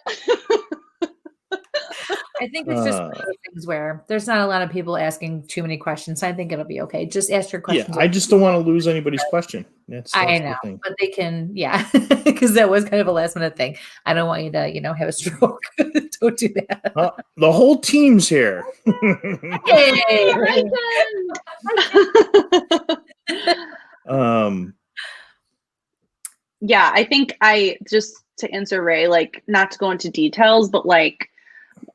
I think it's just one of those things where there's not a lot of people asking too many questions. I think it'll be okay. Just ask your questions. Yeah, I just don't want to lose anybody's question. That's I know, the thing. but they can, because that was kind of a last minute thing. I don't want you to, have a stroke. Don't do that. The whole team's here. Hey. Yeah, I think just to answer Ray, like, not to go into details, but like,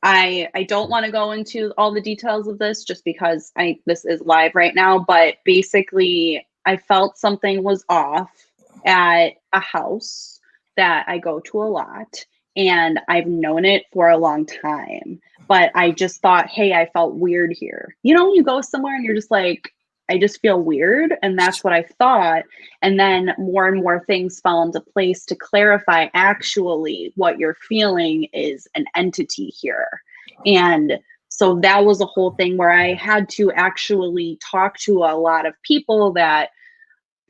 I don't want to go into all the details of this just because this is live right now, but basically I felt something was off at a house that I go to a lot, and I've known it for a long time, but I just thought, hey, I felt weird here. When you go somewhere and you're just like, I just feel weird. And that's what I thought. And then more and more things fell into place to clarify actually what you're feeling is an entity here. And so that was a whole thing where I had to actually talk to a lot of people that,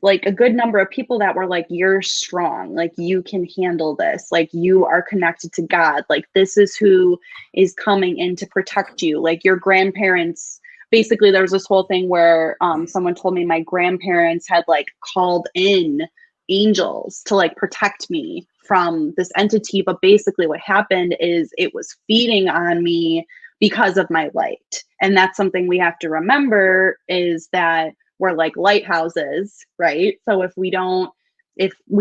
like, a good number of people that were like, you're strong, like, you can handle this, like, you are connected to God, like, this is who is coming in to protect you, like, your grandparents. Basically, there was this whole thing where someone told me my grandparents had like called in angels to like protect me from this entity. But basically what happened is it was feeding on me because of my light. And that's something we have to remember, is that we're like lighthouses, right? So if we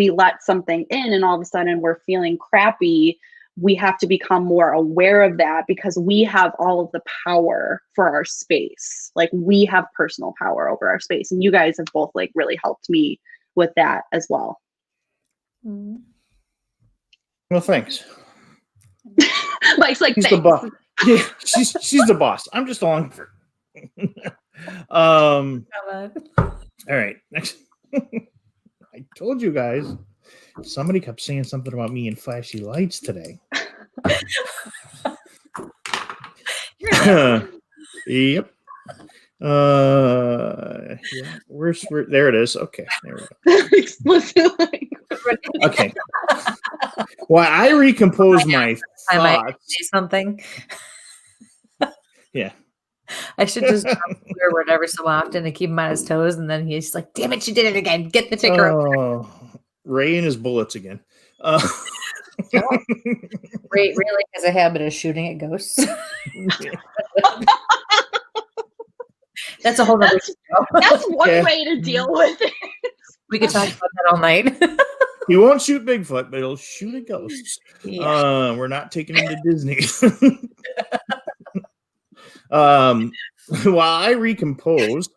let something in and all of a sudden we're feeling crappy, we have to become more aware of that, because we have all of the power for our space. Like, we have personal power over our space. And you guys have both like really helped me with that as well. Well, thanks. Mike's like, she's thanks. the boss. Yeah, she's the boss. I'm just along for. All right. Next. I told you guys. Somebody kept saying something about me and flashy lights today. Yep. Yeah. Where's there it is. Okay. There we go. Okay. Well, I recompose my I might thoughts. say something. Yeah. I should just swear word every so often to keep him on his toes, and then he's like, damn it, you did it again. Get the ticker. Oh, Ray and his bullets again. Ray really has a habit of shooting at ghosts. That's a whole other show. That's one way to deal with it. We could talk about that all night. He won't shoot Bigfoot, but he'll shoot at ghosts. Yeah. We're not taking him to Disney. While I recomposed,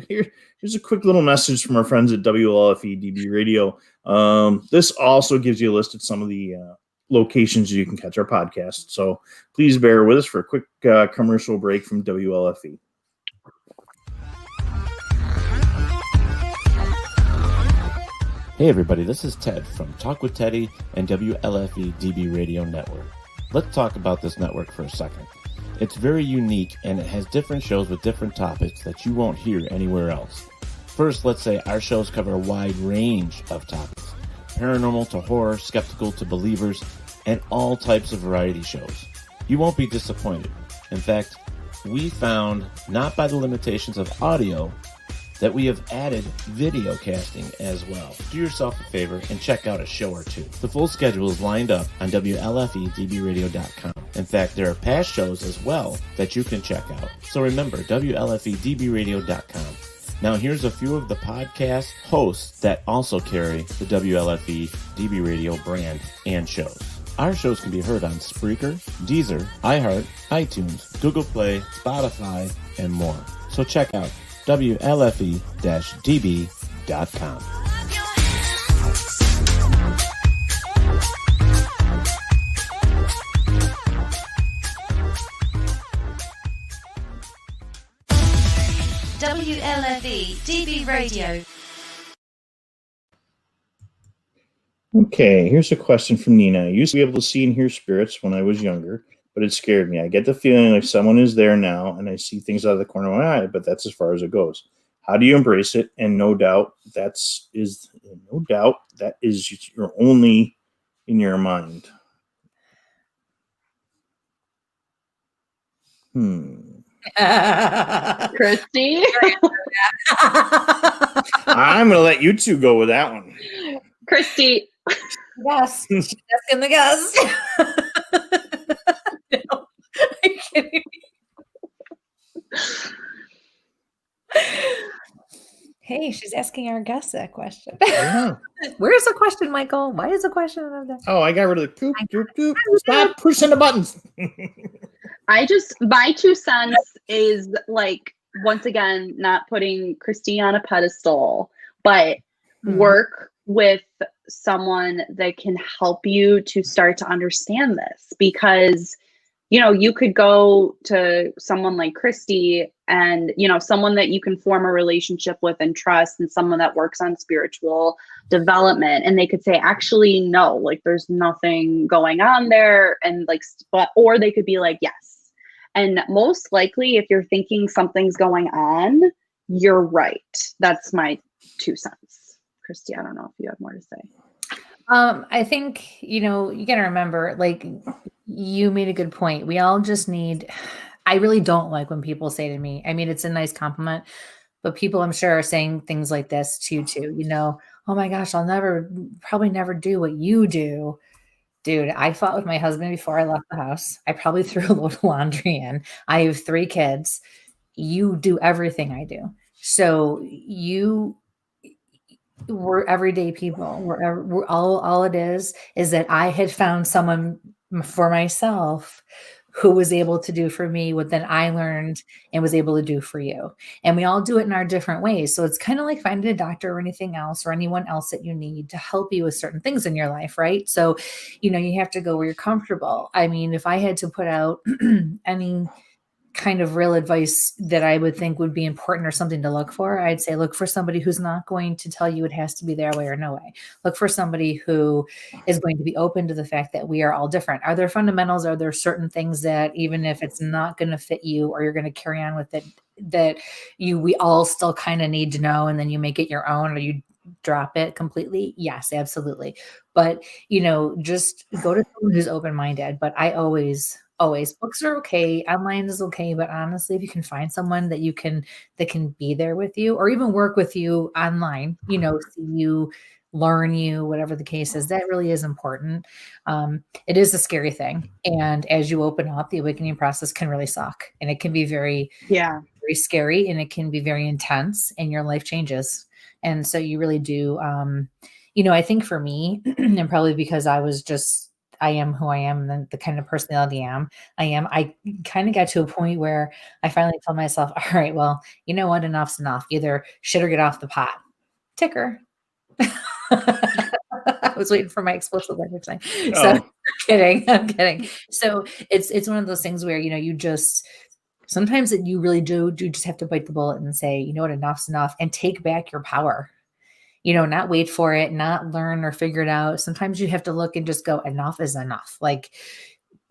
Here's a quick little message from our friends at WLFE DB Radio. This also gives you a list of some of the locations you can catch our podcast. So please bear with us for a quick commercial break from WLFE. Hey everybody, this is Ted from Talk with Teddy and WLFE DB Radio Network. Let's talk about this network for a second. It's very unique and it has different shows with different topics that you won't hear anywhere else. First, let's say our shows cover a wide range of topics. Paranormal to horror, skeptical to believers, and all types of variety shows. You won't be disappointed. In fact, we found, not by the limitations of audio, that we have added video casting as well. Do yourself a favor and check out a show or two. The full schedule is lined up on WLFEDBRadio.com. In fact, there are past shows as well that you can check out. So remember, WLFEDBRadio.com. Now here's a few of the podcast hosts that also carry the WLFE DB Radio brand and shows. Our shows can be heard on Spreaker, Deezer, iHeart, iTunes, Google Play, Spotify, and more. So check out WLFE-DB.com. WLFE DB Radio. Okay, here's a question from Nina. I used to be able to see and hear spirits when I was younger, but it scared me. I get the feeling like someone is there now, and I see things out of the corner of my eye, but that's as far as it goes. How do you embrace it? And no doubt that is you're only in your mind. Kristie? I'm going to let you two go with that one. Kristie. Yes. She's asking the guest. No, are you kidding me? Hey, she's asking our guests that question. Yeah. Where's the question, Michael? Why is the question of that? Oh, I got rid of the coop. Stop pushing the buttons. My 2 cents is like, once again, not putting Kristie on a pedestal, but work with someone that can help you to start to understand this, because you could go to someone like Kristie and, someone that you can form a relationship with and trust, and someone that works on spiritual development. And they could say, actually, no, like there's nothing going on there. And or they could be like, yes. And most likely, if you're thinking something's going on, you're right. That's my 2 cents. Kristie, I don't know if you have more to say. I think, you got to remember, like, you made a good point. We all just need, I really don't like when people say to me, I mean, it's a nice compliment, but people, I'm sure, are saying things like this too, oh my gosh, I'll probably never do what you do. Dude, I fought with my husband before I left the house. I probably threw a load of laundry in. I have 3 kids. You do everything I do. So we're everyday people. We're all it is that I had found someone for myself who was able to do for me what then I learned and was able to do for you. And we all do it in our different ways. So it's kind of like finding a doctor or anything else or anyone else that you need to help you with certain things in your life, right? So, you have to go where you're comfortable. I mean, if I had to put out any kind of real advice that I would think would be important or something to look for, I'd say look for somebody who's not going to tell you it has to be their way or no way. Look for somebody who is going to be open to the fact that we are all different. Are there fundamentals? Are there certain things that even if it's not going to fit you or you're going to carry on with it, that we all still kind of need to know, and then you make it your own or you drop it completely? Yes, absolutely. But, just go to someone who's open-minded. But I always books are okay. Online is okay. But honestly, if you can find someone that can be there with you or even work with you online, see you, learn you, whatever the case is, that really is important. It is a scary thing. And as you open up, the awakening process can really suck, and it can be very, very scary, and it can be very intense, and your life changes. And so you really do, I think for me, and probably because I was just I am who I am and the kind of personality I am, I kind of got to a point where I finally told myself, all right, well, you know what? Enough's enough. Either shit or get off the pot. Ticker. I was waiting for my explosive language thing. So Oh. I'm kidding. So it's one of those things where, you just sometimes you really do just have to bite the bullet and say, you know what, enough's enough, and take back your power. Not wait for it, not learn or figure it out. Sometimes you have to look and just go, enough is enough.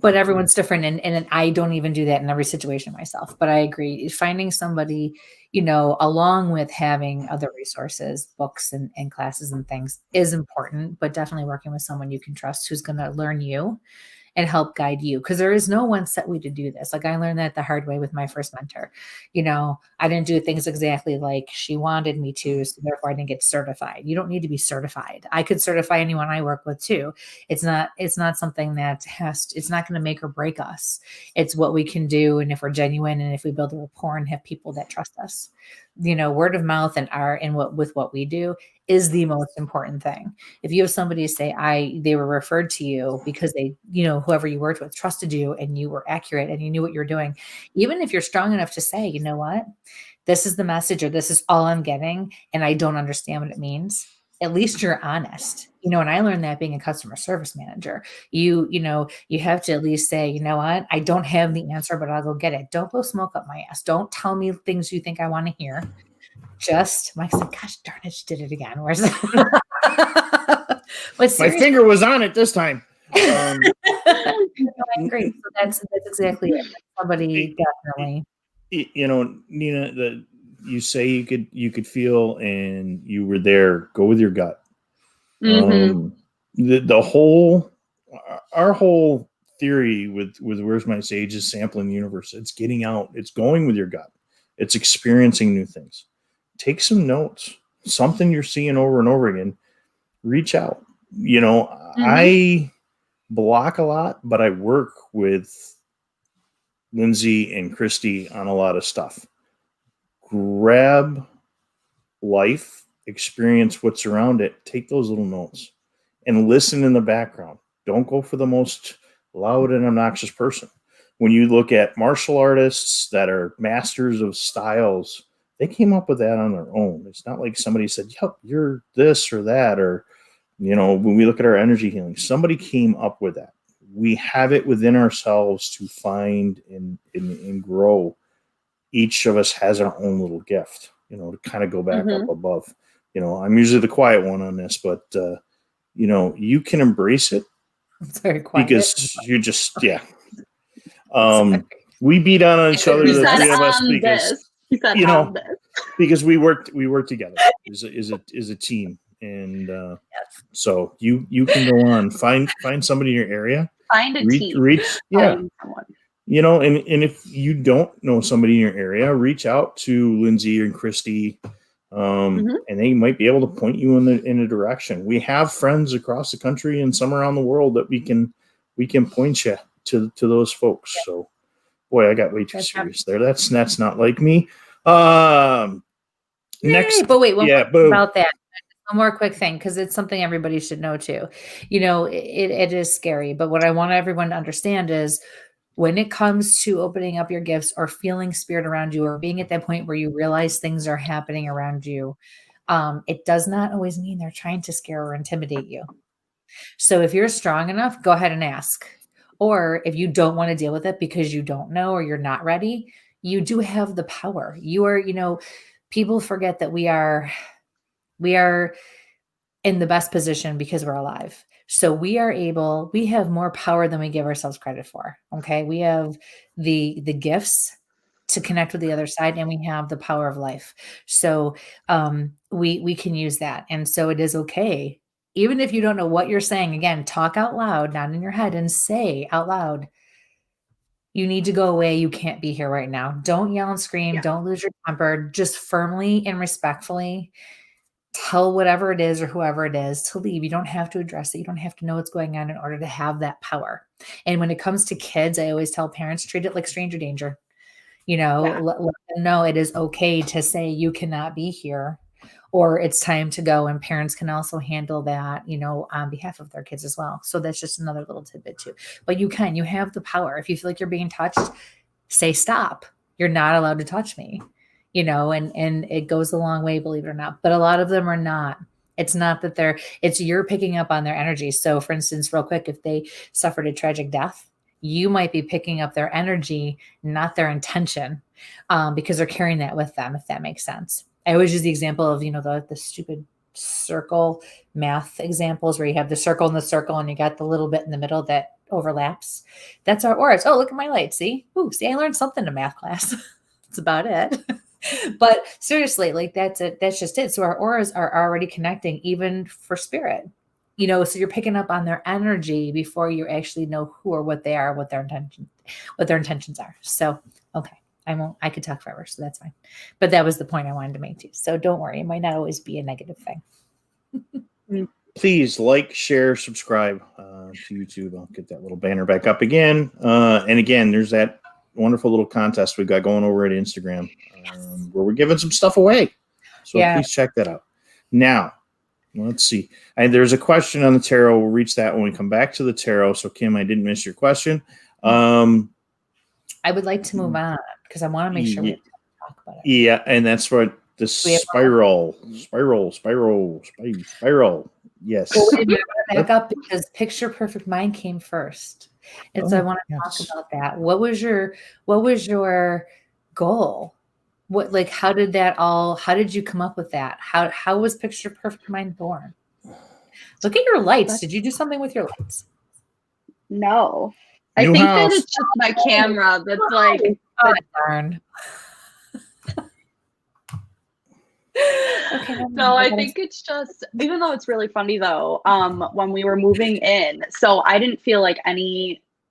But everyone's different. And I don't even do that in every situation myself. But I agree. Finding somebody, along with having other resources, books and classes and things is important, but definitely working with someone you can trust who's going to learn you and help guide you. Because there is no one set way to do this. I learned that the hard way with my first mentor. I didn't do things exactly like she wanted me to, so therefore I didn't get certified. You don't need to be certified. I could certify anyone I work with too. It's not something that it's not going to make or break us. It's what we can do. And if we're genuine and if we build a rapport and have people that trust us, word of mouth and with what we do is the most important thing. If you have somebody say they were referred to you because they, whoever you worked with trusted you and you were accurate and you knew what you're doing, even if you're strong enough to say, you know what, this is the message or this is all I'm getting and I don't understand what it means, at least you're honest. And I learned that being a customer service manager, you have to at least say, you know what, I don't have the answer, but I'll go get it. Don't go smoke up my ass. Don't tell me things you think I want to hear. Just Mike said, gosh darn it, she did it again. Where's my finger was on it this time. I agree. So that's exactly it. Somebody definitely. Nina, you say you could feel and you were there. Go with your gut. Mm-hmm. Our whole theory with Where's My Sage is sampling the universe. It's getting out. It's going with your gut. It's experiencing new things. Take some notes. Something you're seeing over and over again. Reach out. Mm-hmm. I block a lot, but I work with Lindsay and Kristie on a lot of stuff. Grab life, experience what's around it, take those little notes and listen in the background. Don't go for the most loud and obnoxious person. When you look at martial artists that are masters of styles, they came up with that on their own. It's not like somebody said, yep, you're this or that, or, when we look at our energy healing, somebody came up with that. We have it within ourselves to find and grow. Each of us has our own little gift, to kind of go back up above. I'm usually the quiet one on this, but, you can embrace it. It's very quiet. Because you just, yeah. We beat on each other, the three of us, because, because we work together as a team. And so you can go on, find somebody in your area. Find a team. Find someone. And if you don't know somebody in your area, reach out to Lindsay and Kristie, and they might be able to point you in a direction. We have friends across the country and some around the world that we can point you to those folks. So, boy, I got way too serious there. That's not like me. Next, but wait, about that. One more quick thing, because it's something everybody should know too. It is scary, but what I want everyone to understand is when it comes to opening up your gifts or feeling spirit around you or being at that point where you realize things are happening around you, it does not always mean they're trying to scare or intimidate you. So if you're strong enough, go ahead and ask. Or if you don't want to deal with it because you don't know or you're not ready, you do have the power. You are, people forget that we are in the best position because we're alive. So we have more power than we give ourselves credit for. Okay. We have the gifts to connect with the other side, and we have the power of life. So we can use that. And so it is okay. Even if you don't know what you're saying, again, talk out loud, not in your head, and say out loud, you need to go away. You can't be here right now. Don't yell and scream. Yeah. Don't lose your temper. Just firmly and respectfully tell whatever it is or whoever it is to leave. You don't have to address it. You don't have to know what's going on in order to have that power. And when it comes to kids, I always tell parents, treat it like stranger danger. Let them know it is okay to say you cannot be here, or it's time to go. And parents can also handle that, on behalf of their kids as well. So that's just another little tidbit too. But you have the power. If you feel like you're being touched, say stop. You're not allowed to touch me, and it goes a long way, believe it or not. But a lot of them are not. It's not that it's you're picking up on their energy. So for instance, real quick, if they suffered a tragic death, you might be picking up their energy, not their intention, because they're carrying that with them, if that makes sense. I always use the example of, the stupid circle math examples where you have the circle and the circle and you got the little bit in the middle that overlaps. That's our auras. Oh, look at my light. See, I learned something in math class. That's about it. But seriously, like that's it. That's just it. So our auras are already connecting even for spirit, so you're picking up on their energy before you actually know who or what they are, what their intentions are. So, okay. I could talk forever, so that's fine. But that was the point I wanted to make too. So don't worry. It might not always be a negative thing. Please like, share, subscribe to YouTube. I'll get that little banner back up again. And again, there's that wonderful little contest we got going over at Instagram where we're giving some stuff away. So please check that out. Now, let's see. There's a question on the tarot. We'll reach that when we come back to the tarot. So Kim, I didn't miss your question. I would like to move on because I want to make sure we talk about it. Yeah, and that's what the spiral. Yes. Well, back up because Picture Perfect Mind came first. And so I want to talk about that. What was your goal? How did you come up with that? How was Picture Perfect Mind born? Look at your lights. Did you do something with your lights? No. I think that it's just my camera that's like darn. Okay, no, I think it's just, even though it's really funny though, when we were moving in, so I didn't feel like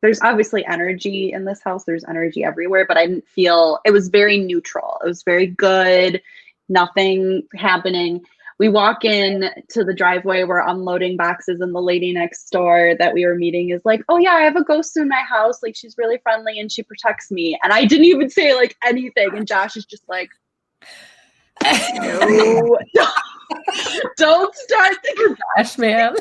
there's obviously energy in this house, there's energy everywhere, but I didn't feel, it was very neutral. It was very good, nothing happening. We walk in to the driveway, we're unloading boxes, and the lady next door that we were meeting is like, oh yeah, I have a ghost in my house. Like, she's really friendly and she protects me. And I didn't even say like anything. And Josh is just like, no, don't start thinking. Gosh, man.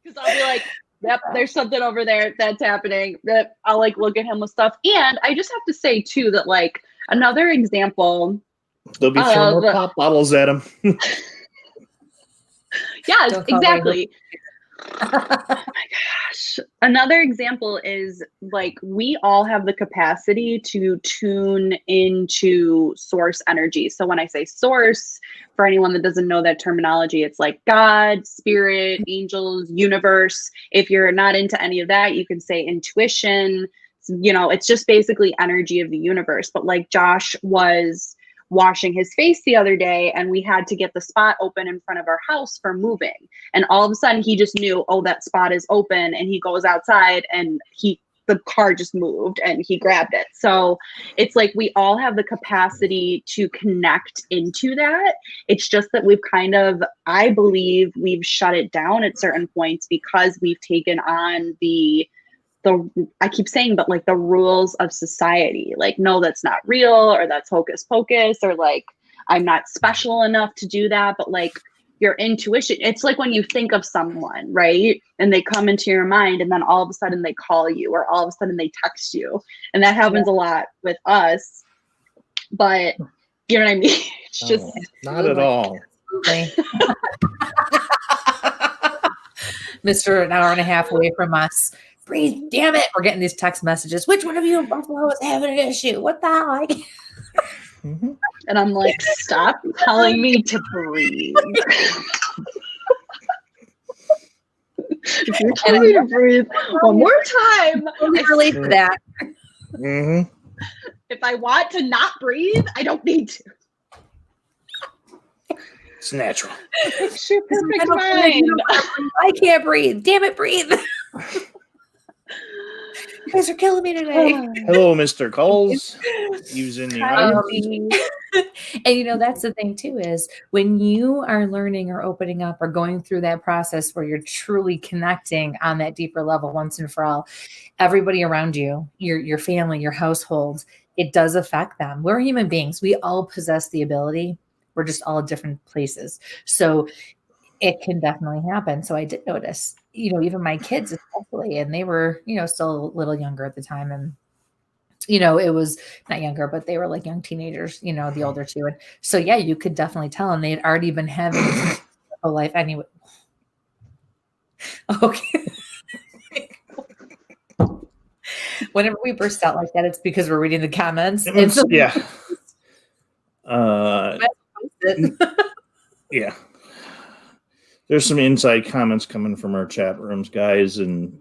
Because I'll be like, yep, there's something over there that's happening. That I'll like look at him with stuff. And I just have to say too that like another example. They'll be throwing more pop bottles at him. Yes, exactly. Oh my gosh. Another example is like we all have the capacity to tune into source energy. So when I say source, for anyone that doesn't know that terminology, it's like God, spirit, angels, universe. If you're not into any of that, you can say intuition. It's just basically energy of the universe. But like Josh was washing his face the other day and we had to get the spot open in front of our house for moving. And all of a sudden he just knew, oh, that spot is open, and he goes outside and the car just moved and he grabbed it. So it's like we all have the capacity to connect into that. It's just that we've I believe we've shut it down at certain points because we've taken on I keep saying, but like the rules of society, like, no, that's not real, or that's hocus pocus, or like, I'm not special enough to do that. But like your intuition, it's like when you think of someone, right? And they come into your mind and then all of a sudden they call you, or all of a sudden they text you. And that happens a lot with us, but you know what I mean? It's just not at all. Mr. an hour and a half away from us. Breathe, damn it. We're getting these text messages. Which one of you in Buffalo is having an issue? What the hell? Mm-hmm. And I'm like, stop telling me to breathe. If you're telling me to breathe one more time, I relate to that. Mm-hmm. If I want to not breathe, I don't need to. It's natural. It's your perfect mind. I can't breathe. Damn it, breathe. You guys are killing me today. Hello, Mr. Coles. Using the audience. And that's the thing too, is when you are learning or opening up or going through that process where you're truly connecting on that deeper level once and for all, everybody around you, your family, your household, it does affect them. We're human beings. We all possess the ability. We're just all at different places. So it can definitely happen. So I did notice, even my kids especially, and they were, still a little younger at the time. And, it was not younger, but they were like young teenagers, the older two. And so, yeah, you could definitely tell. And they had already been having their whole life anyway. Okay. Whenever we burst out like that, it's because we're reading the comments. Yeah. Yeah. There's some inside comments coming from our chat rooms, guys, and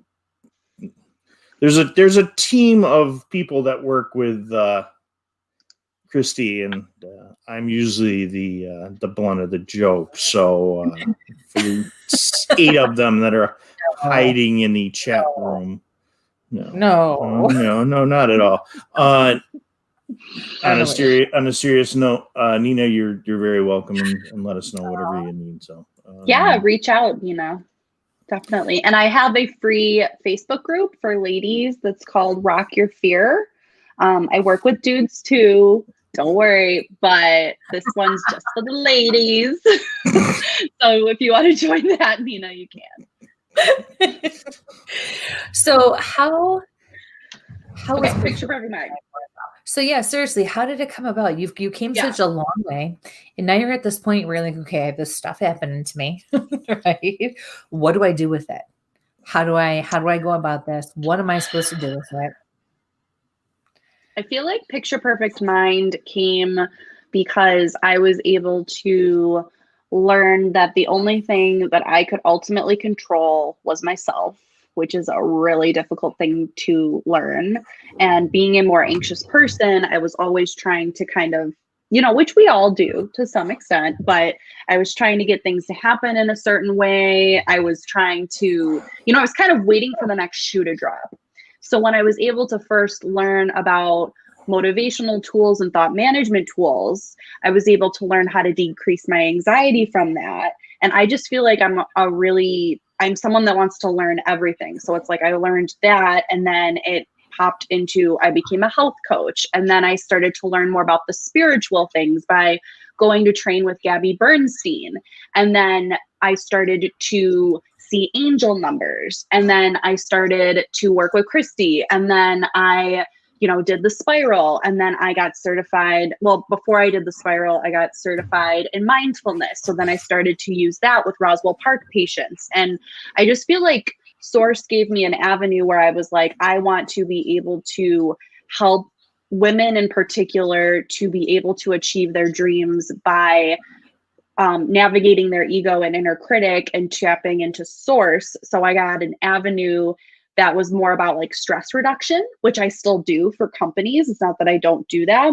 there's a team of people that work with Kristie, and I'm usually the blunt of the joke. So for the 8 of them that are hiding in the chat room, no, not at all. On a serious note, Nina, you're very welcome, and let us know whatever you need. So yeah, reach out, definitely. And I have a free Facebook group for ladies that's called Rock Your Fear. I work with dudes too. Don't worry, but this one's just for the ladies. So if you want to join that, Nina, you can. So how okay, was Picture Perfect Mind? So yeah, seriously, how did it come about? You came such a long way, and now you're at this point where you're like, okay, I have this stuff happening to me, right? What do I do with it? How do I go about this? What am I supposed to do with it? I feel like Picture Perfect Mind came because I was able to learn that the only thing that I could ultimately control was myself, which is a really difficult thing to learn. And being a more anxious person, I was always trying to kind of, which we all do to some extent, but I was trying to get things to happen in a certain way. I was trying to, I was kind of waiting for the next shoe to drop. So when I was able to first learn about motivational tools and thought management tools, I was able to learn how to decrease my anxiety from that. And I just feel like I'm someone that wants to learn everything. So it's like I learned that, and then it popped into, I became a health coach. And then I started to learn more about the spiritual things by going to train with Gabby Bernstein. And then I started to see angel numbers. And then I started to work with Kristie. And then I, did the spiral. And then I got certified. Well, before I did the spiral, I got certified in mindfulness. So then I started to use that with Roswell Park patients. And I just feel like Source gave me an avenue where I was like, I want to be able to help women in particular to be able to achieve their dreams by navigating their ego and inner critic and tapping into Source. So I got an avenue that was more about like stress reduction, which I still do for companies. It's not that I don't do that,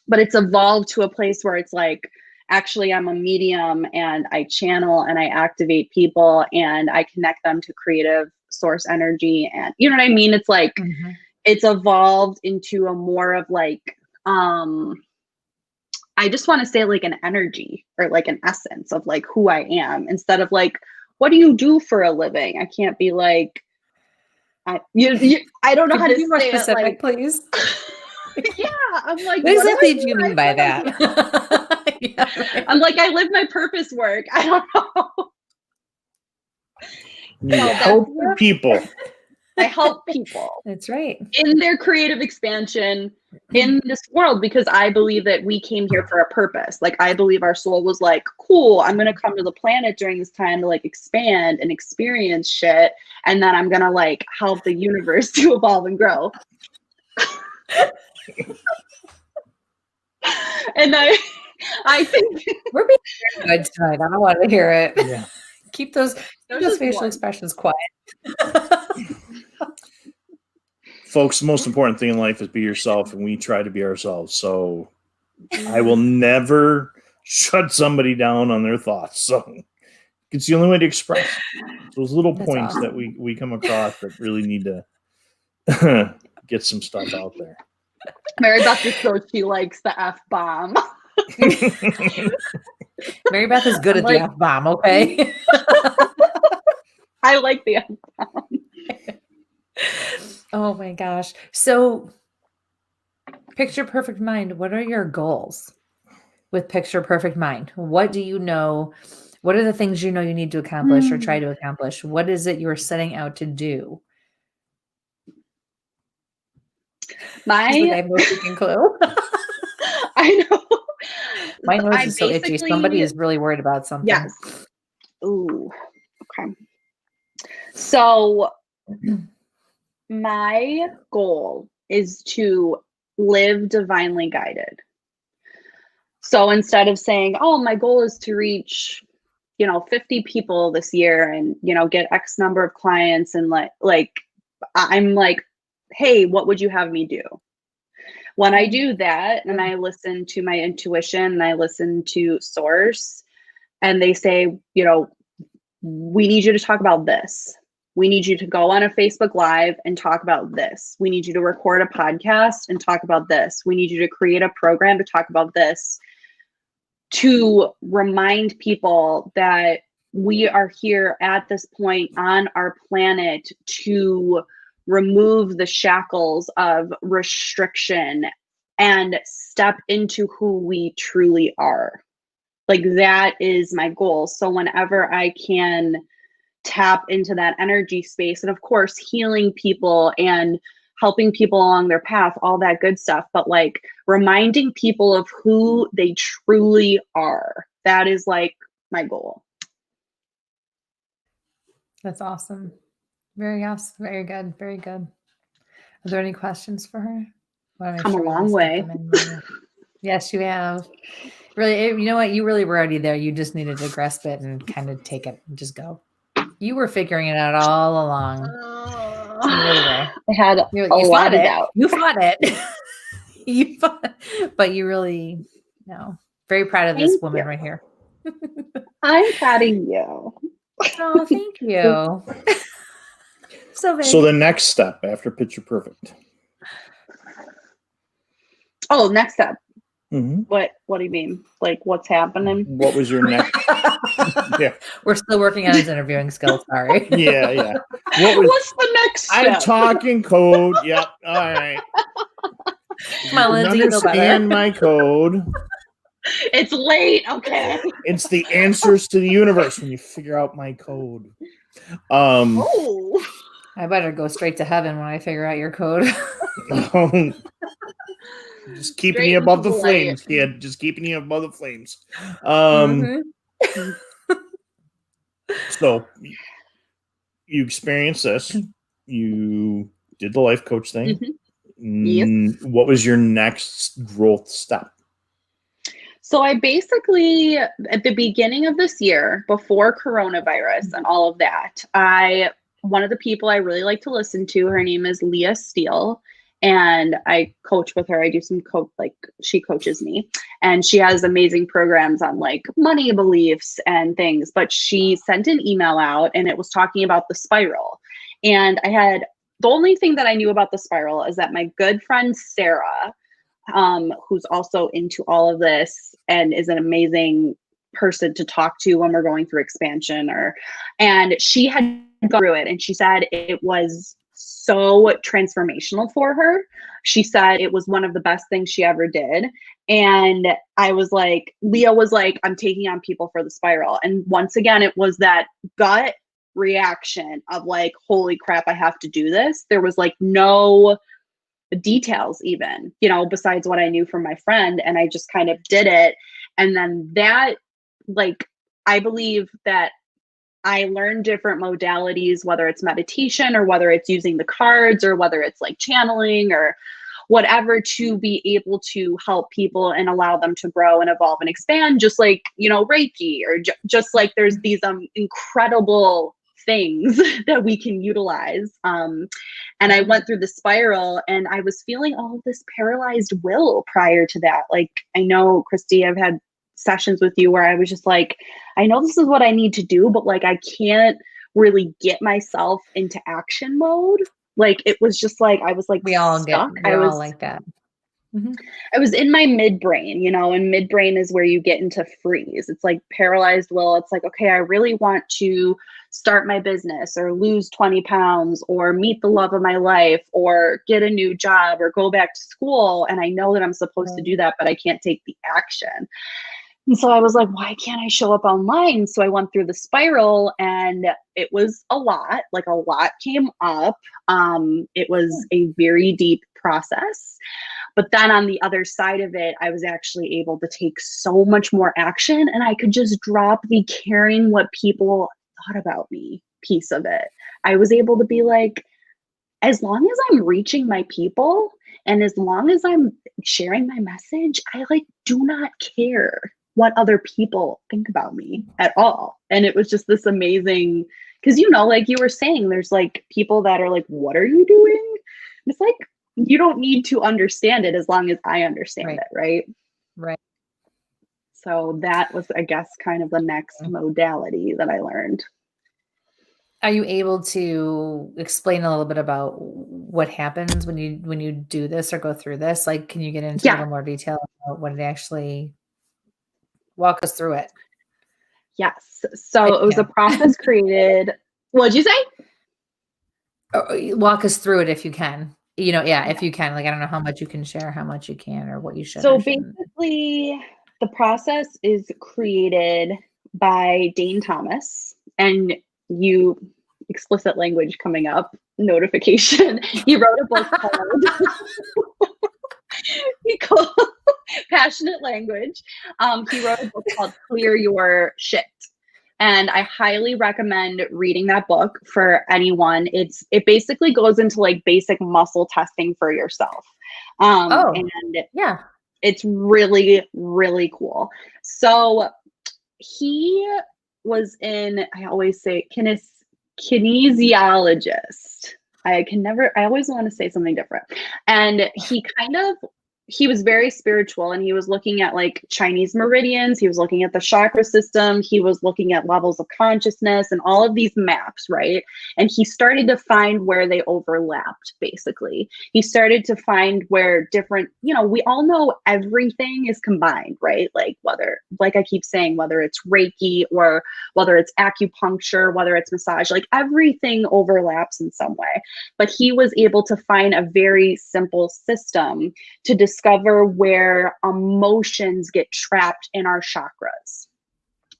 but it's evolved to a place where it's like, actually I'm a medium and I channel and I activate people and I connect them to creative source energy. And you know what I mean? It's like, it's evolved into a more of like, I just want to say like an energy or like an essence of like who I am, instead of like, what do you do for a living? I can't be like, I don't know how to be more say specific, it, like, please. yeah, I'm like, what exactly do you mean by that? Yeah, right. I'm like, I live my purpose work. I don't know. You help people. I help people. That's right. In their creative expansion in this world, because I believe that we came here for a purpose. Like, I believe our soul was like, cool, I'm going to come to the planet during this time to like expand and experience shit. And then I'm going to like help the universe to evolve and grow. And I think we're being very good tonight. I don't want to hear it. Yeah. Keep those facial expressions quiet. Folks, the most important thing in life is be yourself, and we try to be ourselves. So I will never shut somebody down on their thoughts. So it's the only way to express those little points that we come across that really need to get some stuff out there. Mary Beth is so she likes the F-bomb. Mary Beth is good at the F-bomb, okay? I like the F-bomb. Oh my gosh. So Picture Perfect Mind, what are your goals with Picture Perfect Mind? What do you know? What are the things you know you need to accomplish or try to accomplish? What is it you're setting out to do? My, She's like, I have no freaking clue. I know. My nose I is so itchy. Somebody is really worried about something. Yes. Ooh. Okay. So my goal is to live divinely guided. So instead of saying, oh, my goal is to reach, 50 people this year and, get X number of clients and like, I'm like, hey, what would you have me do? When I do that and I listen to my intuition and I listen to source and they say, we need you to talk about this. We need you to go on a Facebook Live and talk about this. We need you to record a podcast and talk about this. We need you to create a program to talk about this, to remind people that we are here at this point on our planet to remove the shackles of restriction and step into who we truly are. Like, that is my goal. So whenever I can tap into that energy space, and of course, healing people and helping people along their path, all that good stuff, but like reminding people of who they truly are. That is like my goal. That's awesome. Very awesome. Very good. Very good. Are there any questions for her? Come a long way. Yes, you have. Really, you know what? You really were already there. You just needed to grasp it and kind of take it and just go. You were figuring it out all along. You really were. I had You a fought lot of it. doubt. You fought it. You fought, but you really, very proud of this Thank woman you. right here. I'm proud of you. Oh, thank you. So the next step after Picture Perfect. Oh, next step. Mm-hmm. What do you mean? Like, what's happening? What was your next? Yeah. We're still working on his interviewing skills. Sorry. Yeah. What's the next step? I'm talking code. Yep. All right. Come on, Lindsay, you know better. Understand my code. It's late. Okay. It's the answers to the universe when you figure out my code. Oh. I better go straight to heaven when I figure out your code. Just keeping you above the flames, kid. Just keeping you above the flames. So you experienced this. You did the life coach thing. Yes. What was your next growth step? So I basically, at the beginning of this year, before coronavirus and all of that, one of the people I really like to listen to, her name is Leah Steele. And I coach with her. I do some she coaches me, and she has amazing programs on like money beliefs and things. But she sent an email out and it was talking about the spiral. And the only thing that I knew about the spiral is that my good friend, Sarah, who's also into all of this and is an amazing person to talk to when we're going through expansion, and she had gone through it and she said it was so transformational for her. She said it was one of the best things she ever did. And I was like, Leah was like, I'm taking on people for the spiral. And once again, it was that gut reaction of like, holy crap, I have to do this. There was like no details even, besides what I knew from my friend. And I just kind of did it. And then that, like, I believe that I learned different modalities, whether it's meditation or whether it's using the cards or whether it's like channeling or whatever, to be able to help people and allow them to grow and evolve and expand, just like, Reiki, or just like there's these incredible things that we can utilize. And I went through the spiral and I was feeling all of this paralyzed will prior to that. Like, I know, Kristie, I've had sessions with you where I was just like, I know this is what I need to do, but like, I can't really get myself into action mode. Like, it was just like, I was like, we all stuck. all like that. I was in my midbrain, you know, and midbrain is where you get into freeze. It's like paralyzed will. It's like, okay, I really want to start my business or lose 20 pounds or meet the love of my life or get a new job or go back to school. And I know that I'm supposed to do that, but I can't take the action. And so I was like, why can't I show up online? So I went through the spiral and it was a lot came up. It was a very deep process. But then on the other side of it, I was actually able to take so much more action, and I could just drop the caring what people thought about me piece of it. I was able to be like, as long as I'm reaching my people and as long as I'm sharing my message, I like do not care what other people think about me at all. And it was just this amazing, because, you know, like you were saying, there's like people that are like, what are you doing? It's like, you don't need to understand it as long as I understand it, right? Right. So that was, I guess, kind of the next modality that I learned. Are you able to explain a little bit about what happens when you do this or go through this? Like, can you get into a little more detail about what it actually, walk us through it? Yes. So it was a process created. What'd you say? Walk us through it if you can. You know, if you can. Like, I don't know how much you can share, how much you can, or what you should. So basically, the process is created by Dane Thomas, and explicit language coming up, notification. He wrote a book called Passionate Language. He wrote a book called Clear Your Shit. And I highly recommend reading that book for anyone. It basically goes into like basic muscle testing for yourself. And it's really, really cool. So he was I always say kinesiologist. I always want to say something different. And he was very spiritual, and he was looking at like Chinese meridians. He was looking at the chakra system. He was looking at levels of consciousness and all of these maps, right? And he started to find where they overlapped, basically. He started to find where different, you know, we all know everything is combined, right? Like I keep saying, whether it's Reiki or whether it's acupuncture, whether it's massage, like everything overlaps in some way. But he was able to find a very simple system to discover where emotions get trapped in our chakras,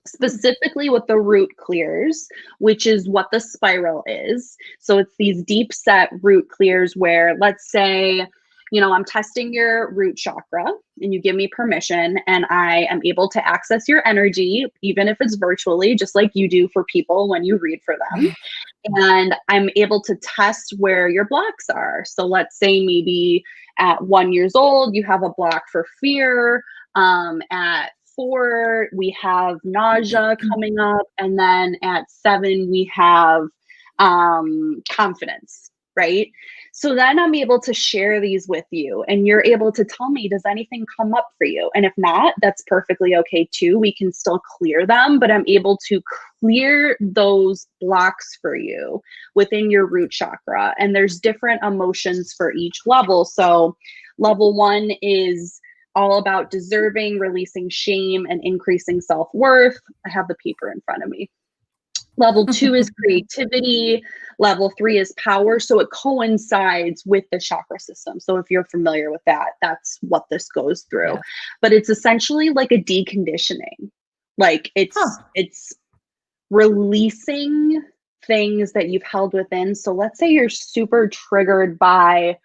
specifically with the root clears, which is what the spiral is. So it's these deep set root clears where, let's say, you know, I'm testing your root chakra and you give me permission and I am able to access your energy, even if it's virtually, just like you do for people when you read for them. And I'm able to test where your blocks are. So let's say maybe at 1 year old, you have a block for fear. At 4, we have nausea coming up. And then at 7, we have confidence, right? So then I'm able to share these with you and you're able to tell me, does anything come up for you? And if not, that's perfectly okay too. We can still clear them, but I'm able to clear those blocks for you within your root chakra. And there's different emotions for each level. So level 1 is all about deserving, releasing shame, and increasing self-worth. I have the paper in front of me. Level 2 is creativity. Level 3 is power. So it coincides with the chakra system. So if you're familiar with that, that's what this goes through. Yeah. But it's essentially like a deconditioning. Like it's releasing things that you've held within. So let's say you're super triggered by,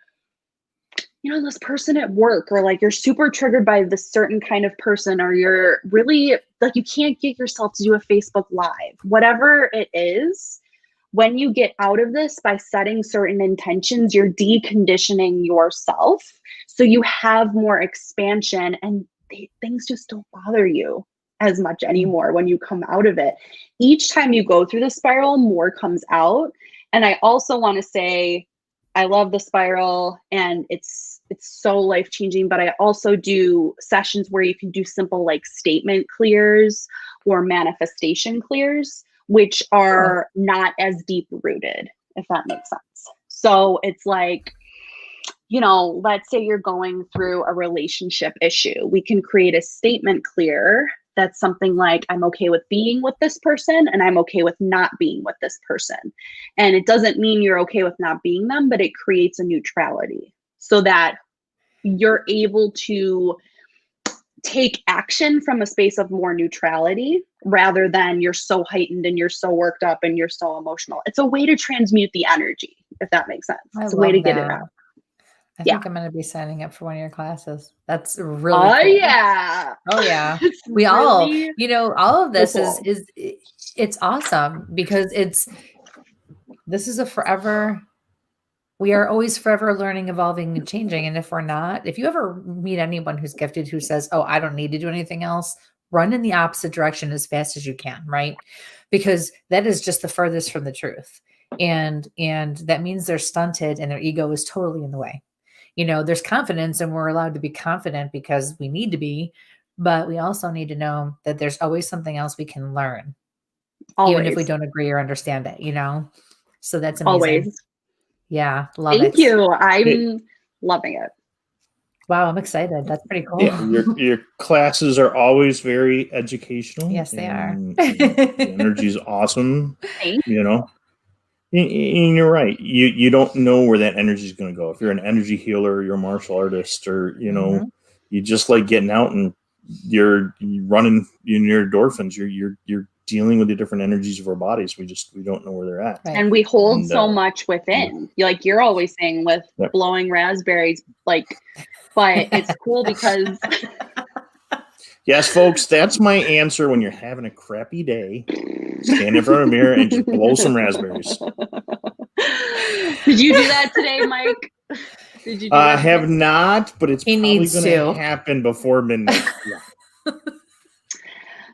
you know, this person at work, or like you're super triggered by this certain kind of person, or you're really like, you can't get yourself to do a Facebook Live, whatever it is. When you get out of this by setting certain intentions, you're deconditioning yourself. So you have more expansion and things just don't bother you as much anymore when you come out of it. Each time you go through the spiral, more comes out. And I also want to say, I love the spiral and it's so life-changing, but I also do sessions where you can do simple like statement clears or manifestation clears, which are not as deep rooted, if that makes sense. So it's like, let's say you're going through a relationship issue. We can create a statement clear that's something like, I'm okay with being with this person and I'm okay with not being with this person. And it doesn't mean you're okay with not being them, but it creates a neutrality so that you're able to take action from a space of more neutrality rather than you're so heightened and you're so worked up and you're so emotional. It's a way to transmute the energy, if that makes sense. It's a way to get it out. I think I'm going to be signing up for one of your classes. That's really cool. Yeah. Oh yeah. We all, really all of this cool. is it's awesome because this is a forever, we are always forever learning, evolving and changing. And if you ever meet anyone who's gifted, who says, oh, I don't need to do anything else, run in the opposite direction as fast as you can. Right. Because that is just the furthest from the truth. And that means they're stunted and their ego is totally in the way. There's confidence and we're allowed to be confident because we need to be, but we also need to know that there's always something else we can learn, even if we don't agree or understand it, So that's amazing. Always. Yeah. Love it. Thank you. I'm loving it. Wow. I'm excited. That's pretty cool. Yeah, your classes are always very educational. Yes, they are. The energy is awesome. Thank And you're right. You don't know where that energy is going to go. If you're an energy healer, you're a martial artist, or you just like getting out and you're running in your endorphins. You're dealing with the different energies of our bodies. We don't know where they're at. Right. And we hold so much within. Like you're always saying with blowing raspberries, but it's cool because. Yes, folks, that's my answer when you're having a crappy day. Stand in front of a mirror and just blow some raspberries. Did you do that today, Mike? Did you do that? I have not, but it's probably going to happen before midnight. Yeah.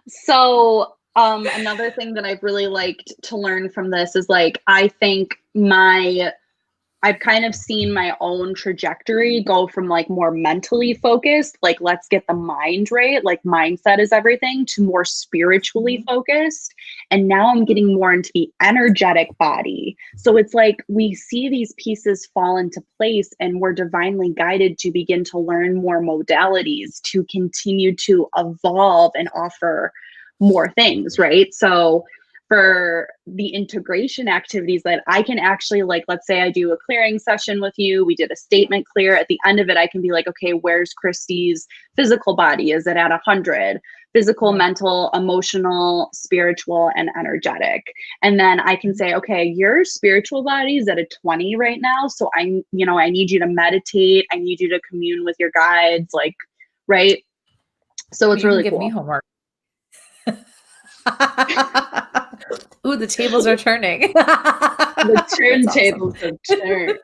So another thing that I've really liked to learn from this is I think I've kind of seen my own trajectory go from more mentally focused, let's get the mind right, mindset is everything, to more spiritually focused. And now I'm getting more into the energetic body. So it's we see these pieces fall into place and we're divinely guided to begin to learn more modalities to continue to evolve and offer more things, right? So for the integration activities that I can actually let's say I do a clearing session with you, we did a statement clear. At the end of it, I can be okay, where's Kristie's physical body? Is it at 100? Physical, mental, emotional, spiritual, and energetic. And then I can say, okay, your spiritual body is at a 20 right now. So I need you to meditate. I need you to commune with your guides, right? So it's really cool. Give me homework. Ooh, the tables are turning. The turntables have turned.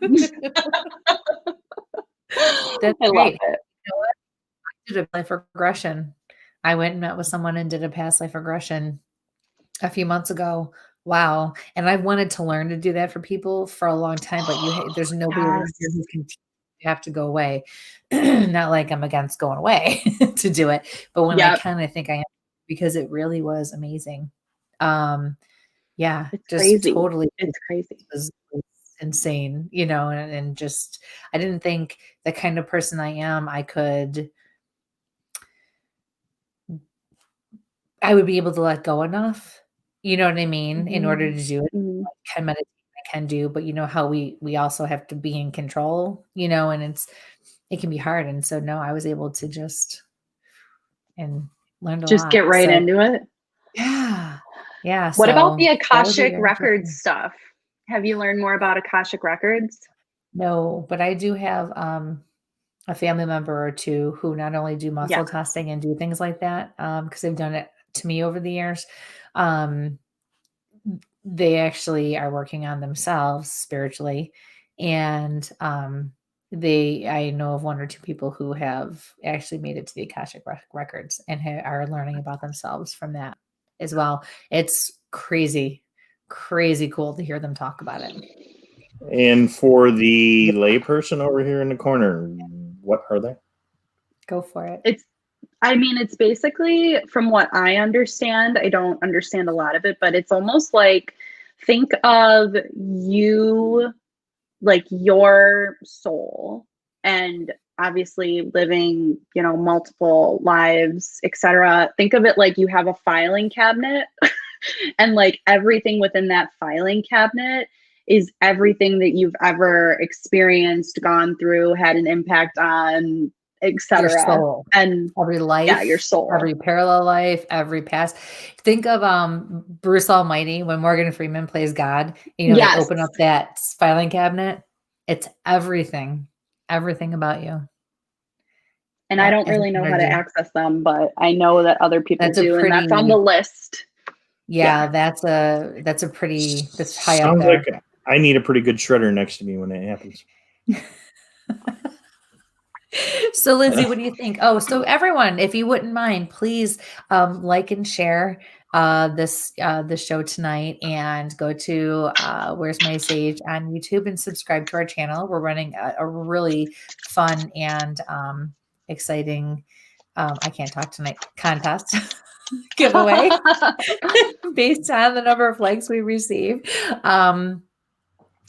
That's I great. love it. You know what? I did a life regression. I went and met with someone and did a past life regression a few months ago. Wow. And I wanted to learn to do that for people for a long time, but there's nobody around here who can have to go away. Not like I'm against going away to do it, but when I kind of think I am, because it really was amazing. Yeah, it's just crazy. Totally. It's crazy. It was insane, and just, I didn't think the kind of person I am, I would be able to let go enough, you know what I mean? In order to do it. I can meditate, I can do, but how we also have to be in control, and it can be hard. And so, no, I was able to just, and learned a lot. Just get right into it. Yeah. Yeah. What about the Akashic Records stuff? Have you learned more about Akashic Records? No, but I do have a family member or two who not only do muscle testing and do things like that, because they've done it to me over the years. They actually are working on themselves spiritually. And I know of one or two people who have actually made it to the Akashic Records and are learning about themselves from that as well. It's crazy cool to hear them talk about it. And for the layperson over here in the corner, what are they? Go for it. It's basically, from what I understand, I don't understand a lot of it, but it's almost think of you, your soul and obviously living, you know, multiple lives, etc. Think of it like you have a filing cabinet and like everything within that filing cabinet is everything that you've ever experienced, gone through, had an impact on, etc. Your soul. And every life, yeah, your soul. every parallel life, every past. Think of Bruce Almighty when Morgan Freeman plays God. You know, Yes. they open up that filing cabinet. It's everything about you. And Yeah, I don't really know how to energy. access them, but I know that other people That's a do, and that's on pretty- the list. Yeah, that's high up Sounds there. like I need a pretty good shredder next to me when it happens. So Lindsay, what do you think? Oh, so everyone, if you wouldn't mind, please like and share this show tonight, and go to Where's My Sage on YouTube and subscribe to our channel. We're running a really fun and exciting I can't talk tonight contest giveaway based on the number of likes we receive.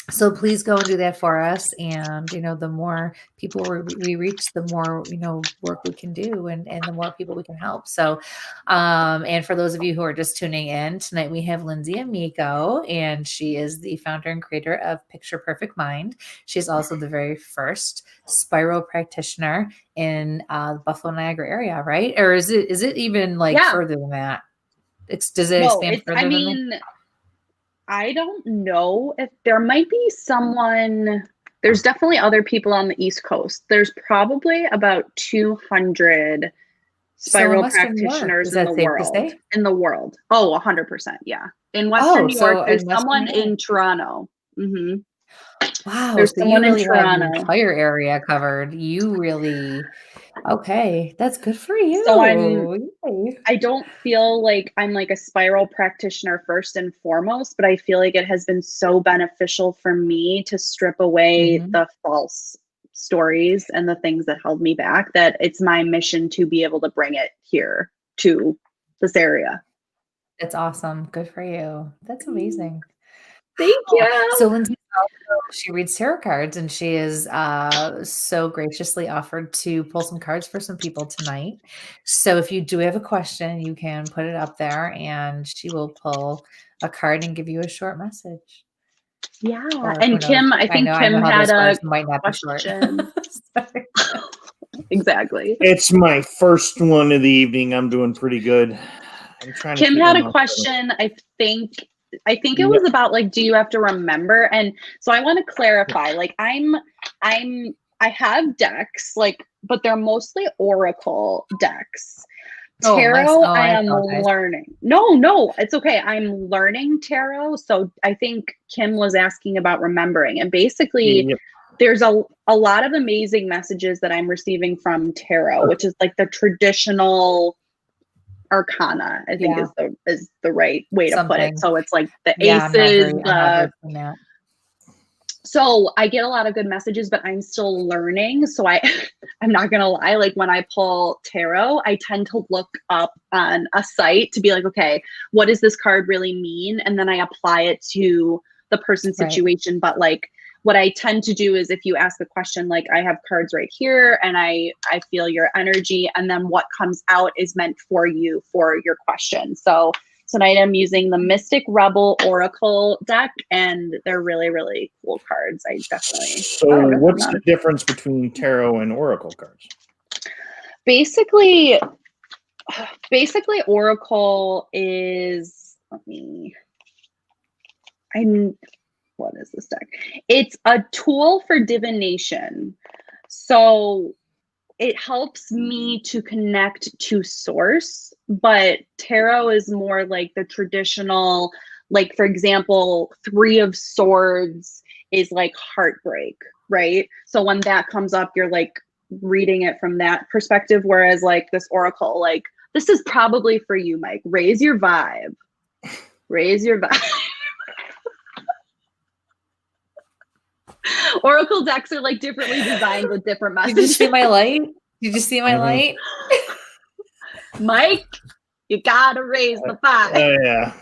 So please go and do that for us. And, you know, the more people we reach, the more, you know, work we can do, and the more people we can help. So, and for those of you who are just tuning in tonight, we have Lindsay Amico, and she is the founder and creator of Picture Perfect Mind. She's also the very first Spiral Practitioner in the Buffalo, Niagara area, right? Or is it even like further than that? Does it expand further than that? I don't know if there might be someone. There's definitely other people on the East Coast. There's probably about 200 spiral practitioners in the world. In the world. Oh, 100%. Yeah. In Western New York, there's someone in Toronto. Mm-hmm. Wow. There's so someone you really in Toronto. have the entire area covered. You really, okay. That's good for you. So I don't feel like I'm like a spiral practitioner first and foremost, but I feel like it has been so beneficial for me to strip away the false stories and the things that held me back, that it's my mission to be able to bring it here to this area. That's awesome. Good for you. That's amazing. Thank you. So Lindsay, she reads tarot cards, and she is so graciously offered to pull some cards for some people tonight. So if you do have a question, you can put it up there, and she will pull a card and give you a short message. Yeah. And Kim, I think Kim had a question. Exactly. It's my first one of the evening. I'm doing pretty good. I'm trying. Kim had a question. I think it was about like, do you have to remember? And so I want to clarify, like I have decks, like, but they're mostly oracle decks. Tarot, I am learning. No, it's okay. I'm learning tarot. So I think Kim was asking about remembering, and basically there's a lot of amazing messages that I'm receiving from tarot, which is like the traditional arcana, I think is the right way to put it. So it's like the aces, so I get a lot of good messages, but I'm still learning. So I'm not going to lie. Like when I pull tarot, I tend to look up on a site to be like, okay, what does this card really mean? And then I apply it to the person's situation. But like what I tend to do is, if you ask a question, like I have cards right here and I feel your energy, and then what comes out is meant for you, for your question. So tonight I'm using the Mystic Rebel Oracle deck, and they're really, really cool cards. I definitely. So what's the difference between tarot and oracle cards? Basically oracle is, what is this deck? It's a tool for divination. So it helps me to connect to source, but tarot is more like the traditional, like, for example, 3 of Swords is like heartbreak, right? So when that comes up, you're like reading it from that perspective. Whereas like this oracle, like, this is probably for you, Mike. Raise your vibe. Raise your vibe. Oracle decks are like differently designed with different messages. Did you see my light? Did you see my light? Mike, you gotta raise the vibe. Oh yeah.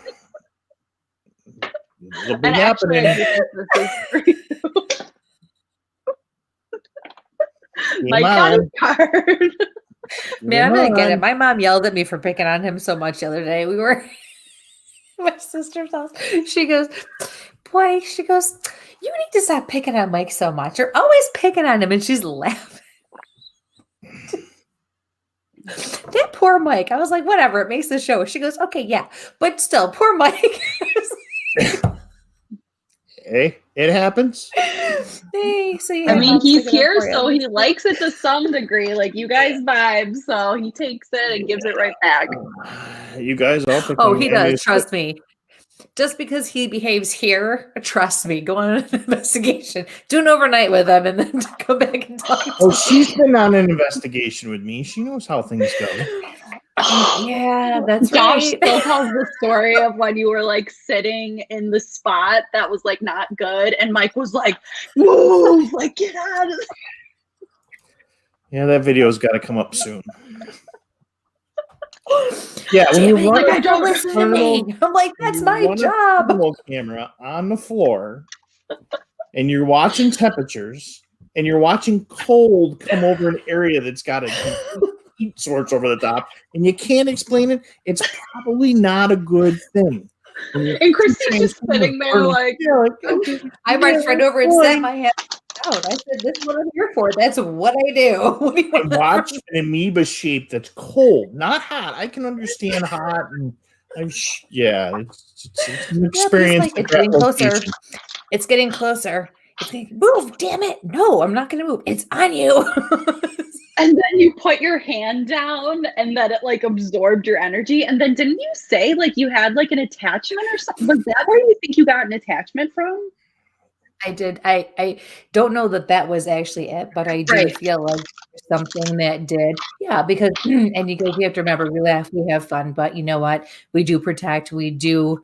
It'll be happening. Mike got his card. Man, I'm gonna get it. My mom yelled at me for picking on him so much the other day. We were my sister's house. She goes, boy, she goes, you need to stop picking on Mike so much. You're always picking on him. And she's laughing. That poor Mike. I was like, whatever, it makes the show. She goes, okay, yeah. But still, poor Mike. Hey, it happens. Hey, so I mean, he's here, so he likes it to some degree. Like, you guys vibe, so he takes it and gives it right back. You guys all pick Oh, on he me. does. Trust me. Just because he behaves here, trust me, go on an investigation. Do an overnight with him and then come back and talk to Oh, him. she's been on an investigation with me. She knows how things go. Yeah, that's Josh right. still tells the story of when you were like sitting in the spot that was like not good, and Mike was like, "Move, like get out of there." Yeah, that video's got to come up soon. Yeah, when Damn you it, run like, a don't listen to me. I'm like, that's my job. Camera on the floor, and you're watching temperatures, and you're watching cold come over an area that's got a heat source over the top, and you can't explain it. It's probably not a good thing. And Kristi's just sitting there like, okay, I might friend over and snap my head out. I said, this is what I'm here for. That's what I do. I watch an amoeba shape that's cold, not hot. I can understand hot, and it's an experience. It's getting closer. It's getting closer. It's getting, move, damn it. No, I'm not going to move. It's on you. and then you put your hand down and then it like absorbed your energy. And then didn't you say like you had like an attachment or something? Was that where you think you got an attachment from? I did. I don't know that was actually it, but I do feel like something that did. Yeah, because and you have to remember, we laugh, we have fun, but you know what? We do protect. We do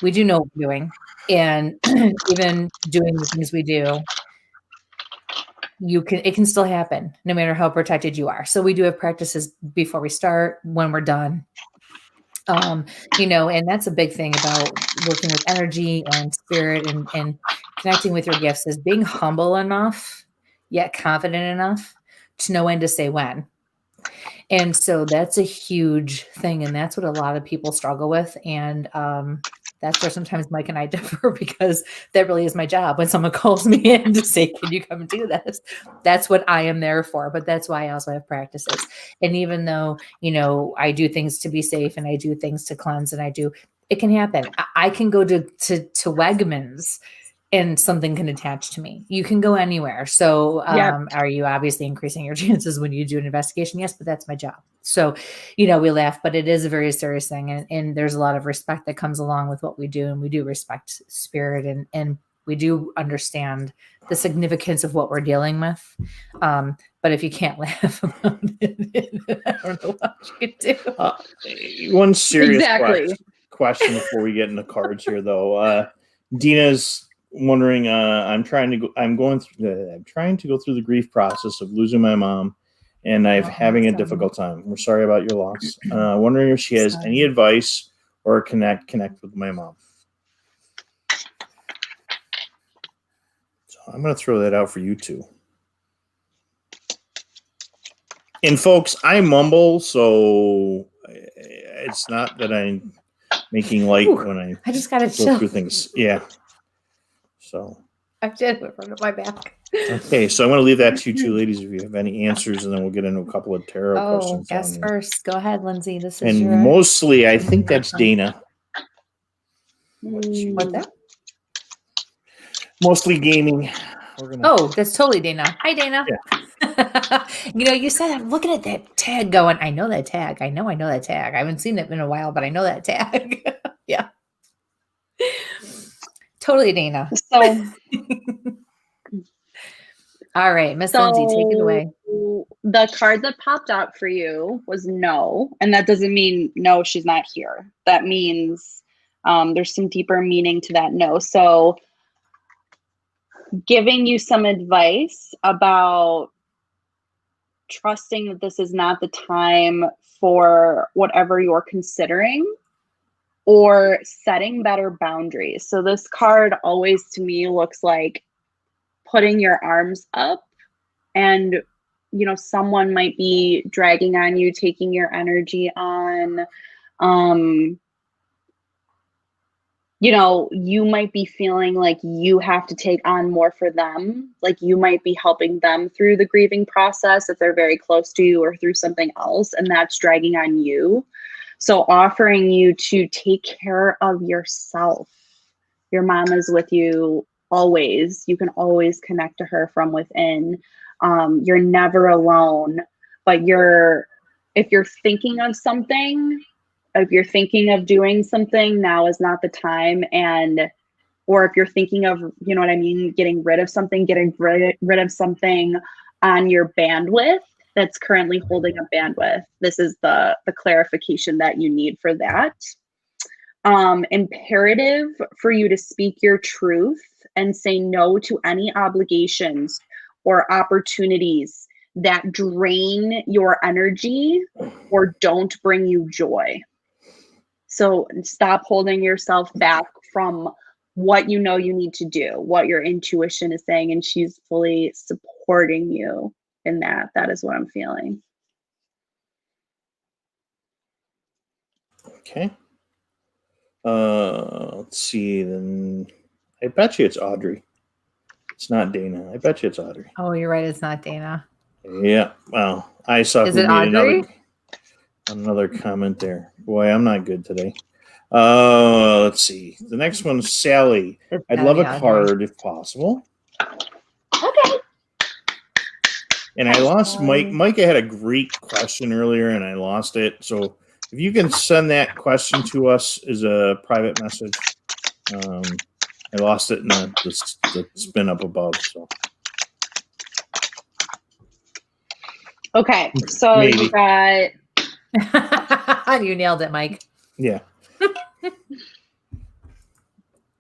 know what we're doing, and even doing the things we do, it can still happen no matter how protected you are. So we do have practices before we start, when we're done. And that's a big thing about working with energy and spirit and connecting with your gifts, is being humble enough, yet confident enough to know when to say when. And so that's a huge thing. And that's what a lot of people struggle with. And that's where sometimes Mike and I differ, because that really is my job. When someone calls me in to say, can you come and do this? That's what I am there for. But that's why I also have practices. And even though, I do things to be safe and I do things to cleanse and it can happen. I can go to Wegmans and something can attach to me. You can go anywhere. So are you obviously increasing your chances when you do an investigation? Yes, but that's my job. So, we laugh, but it is a very serious thing. And there's a lot of respect that comes along with what we do. And we do respect spirit and we do understand the significance of what we're dealing with. But if you can't laugh about it, I don't know what you can do. One serious question before we get into cards here, though. Dina's wondering, I'm trying to go through the grief process of losing my mom, and I'm having a difficult time. We're sorry about your loss. Wondering if she has any advice or connect with my mom. So I'm going to throw that out for you two. And folks, I mumble, so it's not that I'm making light when I just gotta go through things. Yeah. So I did in front of my back. Okay, so I'm going to leave that to you two ladies if you have any answers, and then we'll get into a couple of tarot questions. Guess first. Go ahead, Lindsay. This is and mostly, I think that's Dana. What's that? Mostly gaming. That's totally Dana. Hi, Dana. Yeah. You said, I'm looking at that tag going, I know that tag. I know that tag. I haven't seen it in a while, but I know that tag. Yeah. Totally Dana. So, all right, Miss Lindsay, take it away. The card that popped out for you was no. And that doesn't mean no, she's not here. That means there's some deeper meaning to that no. So giving you some advice about trusting that this is not the time for whatever you're considering, or setting better boundaries. So this card always to me looks like putting your arms up and someone might be dragging on you, taking your energy on. You might be feeling like you have to take on more for them. Like you might be helping them through the grieving process if they're very close to you, or through something else, and that's dragging on you. So offering you to take care of yourself. Your mom is with you always. You can always connect to her from within. You're never alone, but if you're thinking of something, if you're thinking of doing something, now is not the time. Or if you're thinking of, you know what I mean, getting rid of something on your bandwidth that's currently holding up bandwidth. This is the clarification that you need for that. Imperative for you to speak your truth and say no to any obligations or opportunities that drain your energy or don't bring you joy. So stop holding yourself back from what you know you need to do, what your intuition is saying, and she's fully supporting you in that. That is what I'm feeling. Okay. Let's see. Then I bet you it's Audrey. It's not Dana. I bet you it's Audrey. Oh, you're right. It's not Dana. Yeah. Well, I saw Is who it made Audrey? another comment there. Boy, I'm not good today. Let's see. The next one's Sally. It's I'd gotta love be a Audrey. card if possible. Okay. And I lost Mike. Mike had a great question earlier, and I lost it. So if you can send that question to us as a private message. I lost it in the spin up above. So Okay. So Maybe. you got You nailed it, Mike. yeah.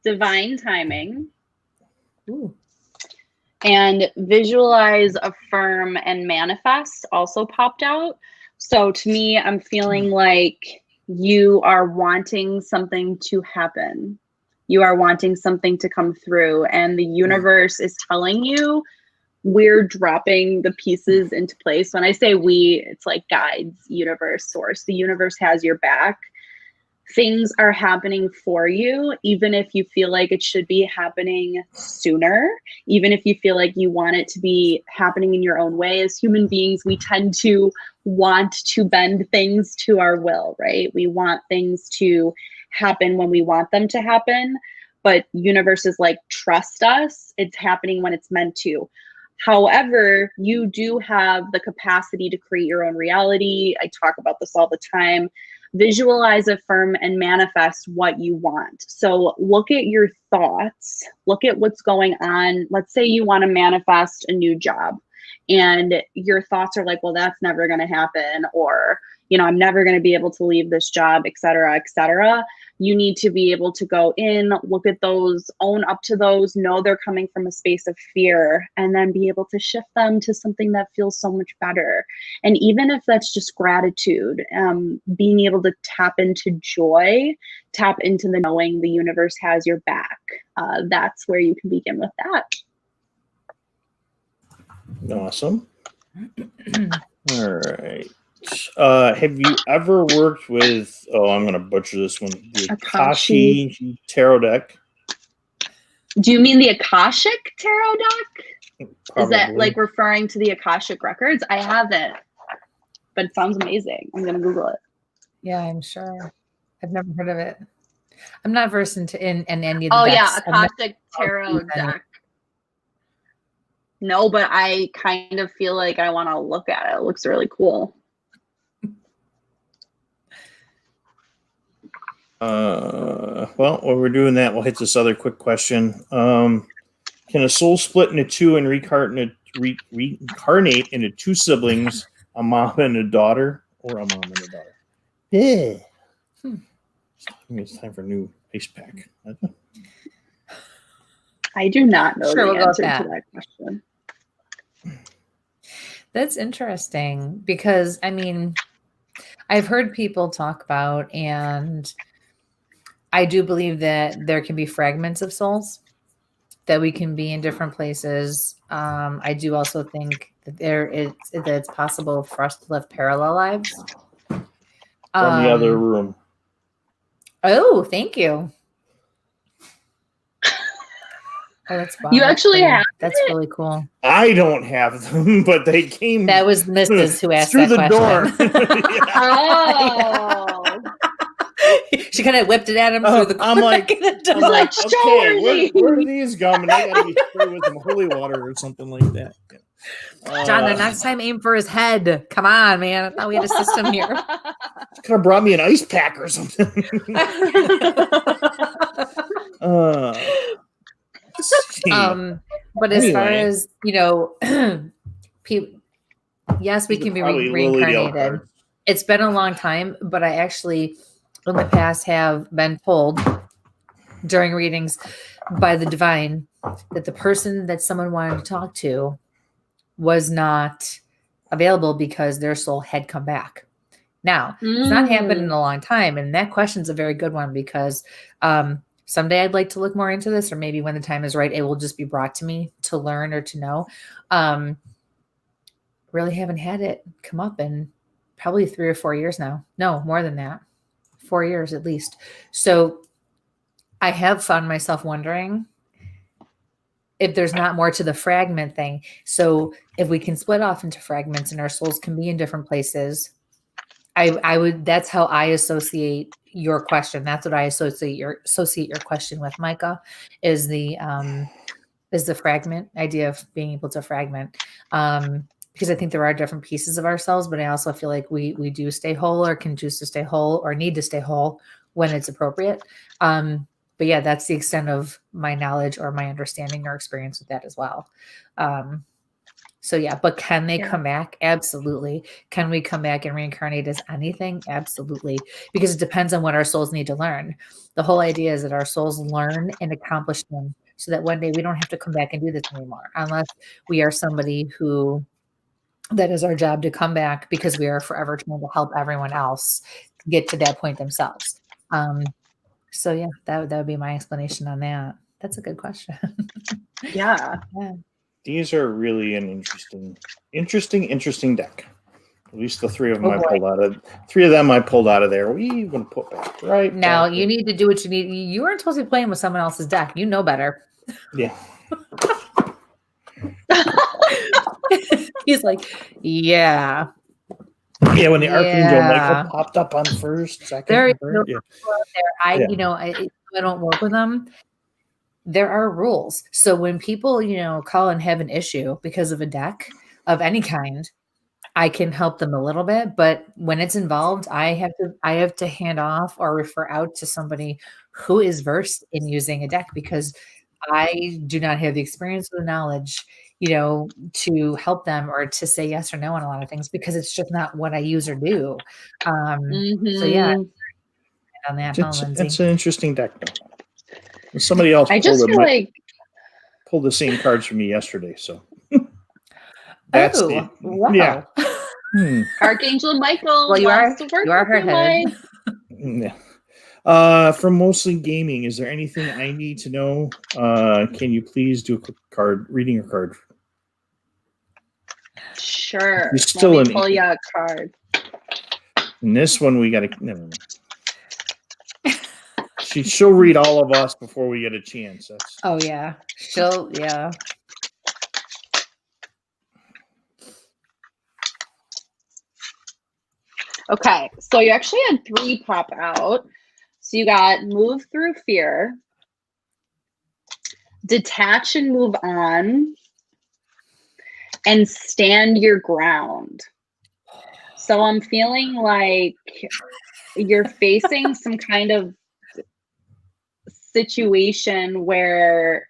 divine timing. Ooh. And visualize, affirm, and manifest also popped out. So to me, I'm feeling like you are wanting something to happen. You are wanting something to come through, and the universe is telling you we're dropping the pieces into place. When I say we, it's like guides, universe, source. The universe has your back. Things are happening for you, even if you feel like it should be happening sooner, even if you feel like you want it to be happening in your own way. As human beings, we tend to want to bend things to our will, right? We want things to happen when we want them to happen, but universe is like, trust us, it's happening when it's meant to. However, you do have the capacity to create your own reality. I talk about this all the time. Visualize, affirm, and manifest what you want. So look at your thoughts, look at what's going on. Let's say you want to manifest a new job, and your thoughts are like, well, that's never going to happen, or, I'm never going to be able to leave this job, et cetera, et cetera. You need to be able to go in, look at those, own up to those, know they're coming from a space of fear, and then be able to shift them to something that feels so much better. And even if that's just gratitude, being able to tap into joy, tap into the knowing the universe has your back. That's where you can begin with that. Awesome. All right. Have you ever worked with, I'm going to butcher this one, the Akashi Tarot deck? Do you mean the Akashic Tarot deck? Probably. Is that like referring to the Akashic records? I haven't, but it sounds amazing. I'm going to Google it. Yeah, I'm sure. I've never heard of it. I'm not versed in any of the Oh, decks. yeah, Akashic Tarot deck. No, but I kind of feel like I want to look at it. It looks really cool. Well, while we're doing that, we'll hit this other quick question. Can a soul split into two and reincarnate into two siblings, a mom and a daughter, or a mom and a daughter? Yeah. I think it's time for a new ice pack. I do not know Sure, the we'll go answer with to that. that question. That's interesting because, I've heard people talk about, and I do believe that there can be fragments of souls, that we can be in different places. I do also think that it's possible for us to live parallel lives. From the other room. Oh, thank you. Oh, that's wow, You actually have that's really cool. I don't have them, but they came. That was Mrs. who asked through that the question. door. Oh. She kind of whipped it at him through the I'm like, "Show where do these come? And I gotta be sprayed with some holy water or something like that. John, the next time aim for his head. Come on, man. I thought we had a system here. Could have brought me an ice pack or something. But as far as, yes, we can be reincarnated. It's been a long time, but I actually in the past have been told during readings by the divine that the person that someone wanted to talk to was not available because their soul had come back. Now, it's not happened in a long time. And that question's a very good one because someday I'd like to look more into this, or maybe when the time is right, it will just be brought to me to learn or to know. Really haven't had it come up in probably 3 or 4 years now. No, more than that. 4 years at least. So I have found myself wondering if there's not more to the fragment thing. So if we can split off into fragments and our souls can be in different places, I would, that's how I associate your question. That's what I associate your question with, Micah, is the fragment idea of being able to fragment. Because I think there are different pieces of ourselves, but I also feel like we do stay whole or can choose to stay whole or need to stay whole when it's appropriate. But yeah, that's the extent of my knowledge or my understanding or experience with that as well. So yeah, but can they come back? Absolutely. Can we come back and reincarnate as anything? Absolutely. Because it depends on what our souls need to learn. The whole idea is that our souls learn and accomplish them so that one day we don't have to come back and do this anymore, unless we are somebody who that is our job to come back because we are forever trying to help everyone else get to that point themselves. So yeah, that would be my explanation on that. That's a good question. Yeah. These are really an interesting deck. At least the three of them I pulled out of there. We going to put back right now. You need to do what you need. You weren't supposed to be playing with someone else's deck. You know better. Yeah. He's like, yeah. Yeah, when the Archangel Michael popped up on first, second, third. I don't work with them. There are rules. So when people, call and have an issue because of a deck of any kind, I can help them a little bit. But when it's involved, I have to hand off or refer out to somebody who is versed in using a deck because I do not have the experience or the knowledge, to help them or to say yes or no on a lot of things because it's just not what I use or do. So yeah, on that, it's an interesting deck though. Somebody else pulled the same cards for me yesterday, so that's wow. Yeah. Archangel Michael. Well, you are hard-headed. Yeah. From Mostly Gaming, is there anything I need to know? Can you please do a quick card reading a card? Sure. You're still Let me pull you a card. And this one we got to. Never mind. She'll read all of us before we get a chance. Oh yeah, yeah. Okay, so you actually had 3 pop out. So you got move through fear, detach and move on, and stand your ground. So I'm feeling like you're facing some kind of situation where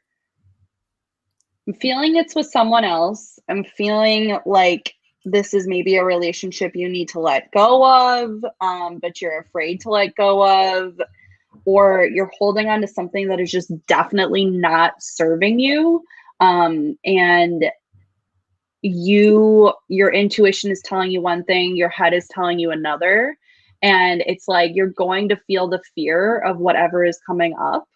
I'm feeling it's with someone else. I'm feeling like this is maybe a relationship you need to let go of, but you're afraid to let go of, or you're holding on to something that is just definitely not serving you. And your intuition is telling you one thing, your head is telling you another. And it's like you're going to feel the fear of whatever is coming up,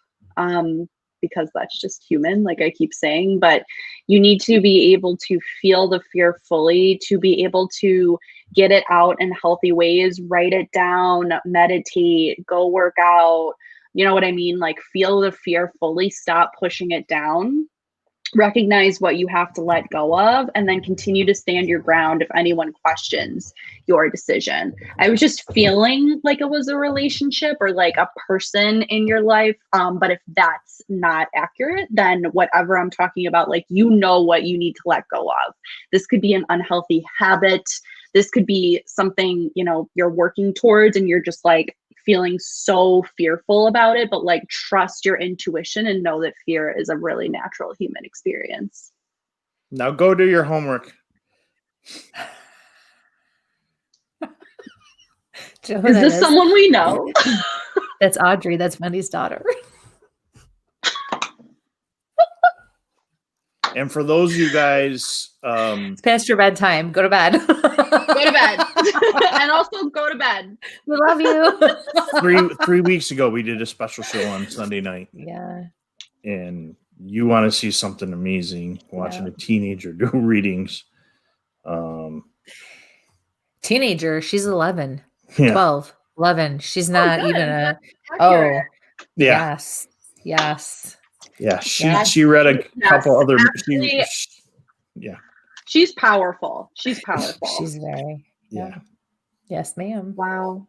because that's just human, like I keep saying, but you need to be able to feel the fear fully, to be able to get it out in healthy ways, write it down, meditate, go work out. You know what I mean? Like feel the fear fully, stop pushing it down, recognize what you have to let go of, and then continue to stand your ground if anyone questions your decision. I was just feeling like it was a relationship or like a person in your life. But if that's not accurate, then whatever I'm talking about, like, you know what you need to let go of. This could be an unhealthy habit. This could be something, you know, you're working towards and you're just like feeling so fearful about it, but like trust your intuition and know that fear is a really natural human experience. Now go do your homework. Joe, Is this someone we know? That's Audrey. That's Wendy's daughter. And for those of you guys, It's past your bedtime. Go to bed. Go to bed. And also go to bed. We love you. 3 weeks ago, we did a special show on Sunday night. Yeah. And you want to see something amazing, watching a teenager do readings. Teenager. She's 11, Yeah. 12, 11. She's not good. even a, Accurate. Yeah. Yes. Yeah. She read a couple other. Actually, Yeah. she's powerful. She's powerful. She's very, Yeah. Yes, ma'am. Wow.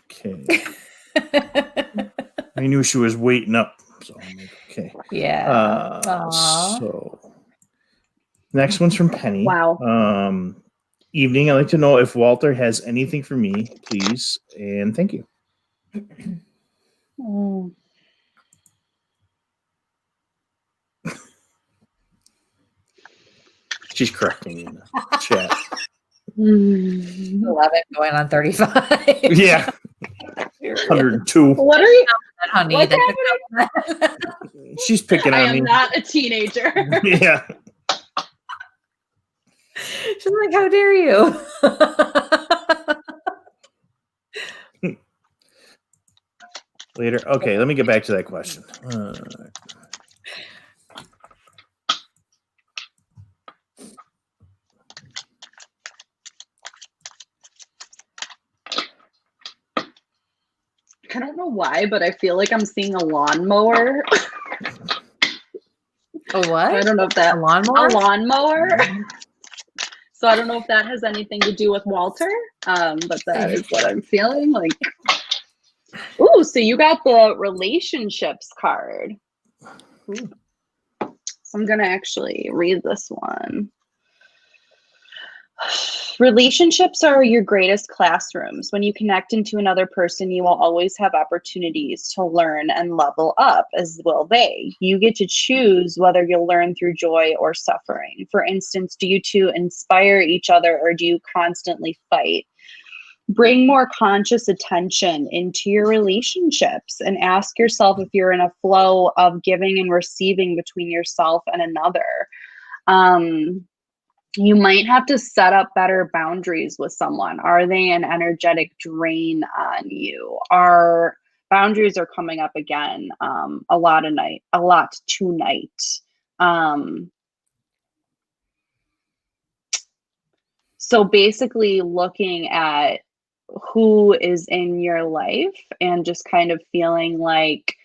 Okay. I knew she was waiting up. So I'm like, okay. Yeah. Aw. So next one's from Penny. Wow. Evening. I'd like to know if Walter has anything for me, please, and thank you. Mm. She's correcting me in the chat. 11. 11 going on 35. Yeah. 102. What are you, Honey, what's that's happening? She's picking I on am me. not a teenager. Yeah. she's like, how dare you? Later. Okay, let me get back to that question. I don't know why, but I feel like I'm seeing a lawnmower. A what? I don't know if that A lawnmower? A lawnmower. So I don't know if that has anything to do with Walter, but that is what I'm feeling like. Ooh, so you got the relationships card. Ooh. So I'm gonna actually read this one. Relationships are your greatest classrooms. When you connect into another person, you will always have opportunities to learn and level up, as will they. You get to choose whether you'll learn through joy or suffering. For instance, do you two inspire each other or do you constantly fight? Bring more conscious attention into your relationships and ask yourself if you're in a flow of giving and receiving between yourself and another. You might have to set up better boundaries with someone. Are they an energetic drain on you? Our boundaries are coming up again a lot tonight. So basically looking at who is in your life and just kind of feeling like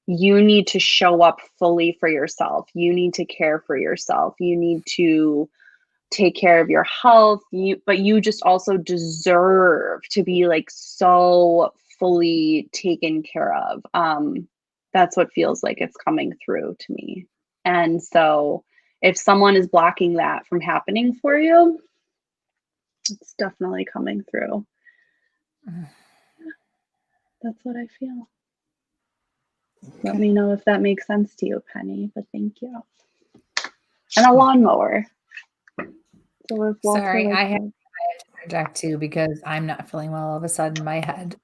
you need to show up fully for yourself. You need to care for yourself. You need to take care of your health, but you just also deserve to be like so fully taken care of. That's what feels like it's coming through to me. And so if someone is blocking that from happening for you, it's definitely coming through. That's what I feel. Let me know if that makes sense to you, Penny, but thank you. And a lawnmower. So sorry, I have to interject too because I'm not feeling well all of a sudden. My head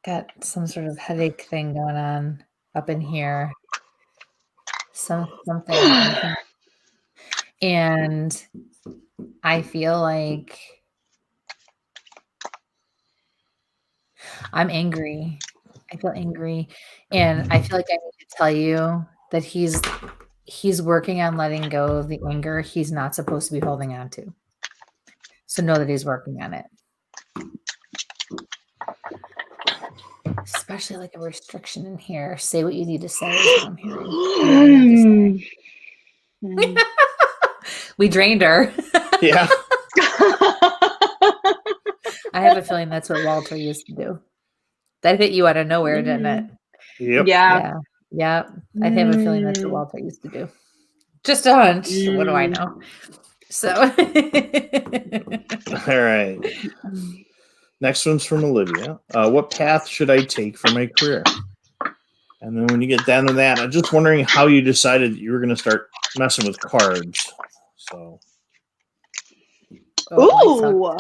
got some sort of headache thing going on up in here. Something up in here. And I feel like I'm angry. I feel angry, and I feel like I need to tell you that he's working on letting go of the anger he's not supposed to be holding on to. So know that he's working on it. Especially like a restriction in here. Say what you need to say is what I'm hearing. Say what you need to say. We drained her. Yeah. I have a feeling that's what Walter used to do. That hit you out of nowhere, didn't it? Yep. Yeah. Yeah. I have a feeling that's what Walter used to do. Just a hunch. What do I know? So. All right. Next one's from Olivia. What path should I take for my career? And then when you get down to that, I'm just wondering how you decided that you were going to start messing with cards. So. Ooh.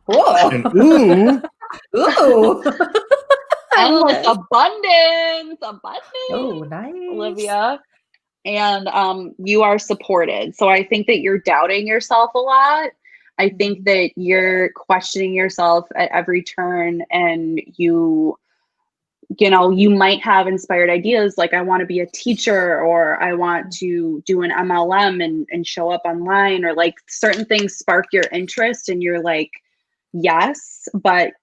Whoa. And ooh. Ooh. Endless abundance. Oh, nice. Olivia. And you are supported. So I think that you're doubting yourself a lot. I think that you're questioning yourself at every turn, and you might have inspired ideas like I want to be a teacher, or I want to do an MLM and show up online, or like certain things spark your interest and you're like, yes, but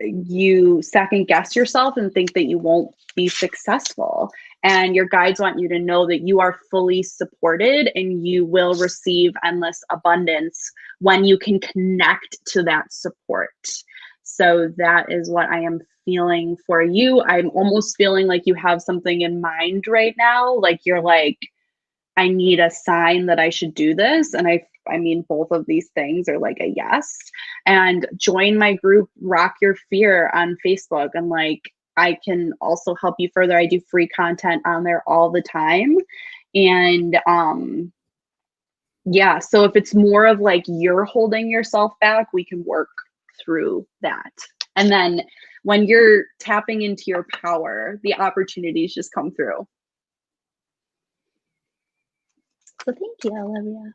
you second guess yourself and think that you won't be successful. And your guides want you to know that you are fully supported and you will receive endless abundance when you can connect to that support. So that is what I am feeling for you. I'm almost feeling like you have something in mind right now. Like you're like, I need a sign that I should do this. And I mean, both of these things are like a yes. And join my group, Rock Your Fear, on Facebook. And like, I can also help you further. I do free content on there all the time. And yeah, so if it's more of like you're holding yourself back, we can work through that. And then when you're tapping into your power, the opportunities just come through. So thank you, Olivia.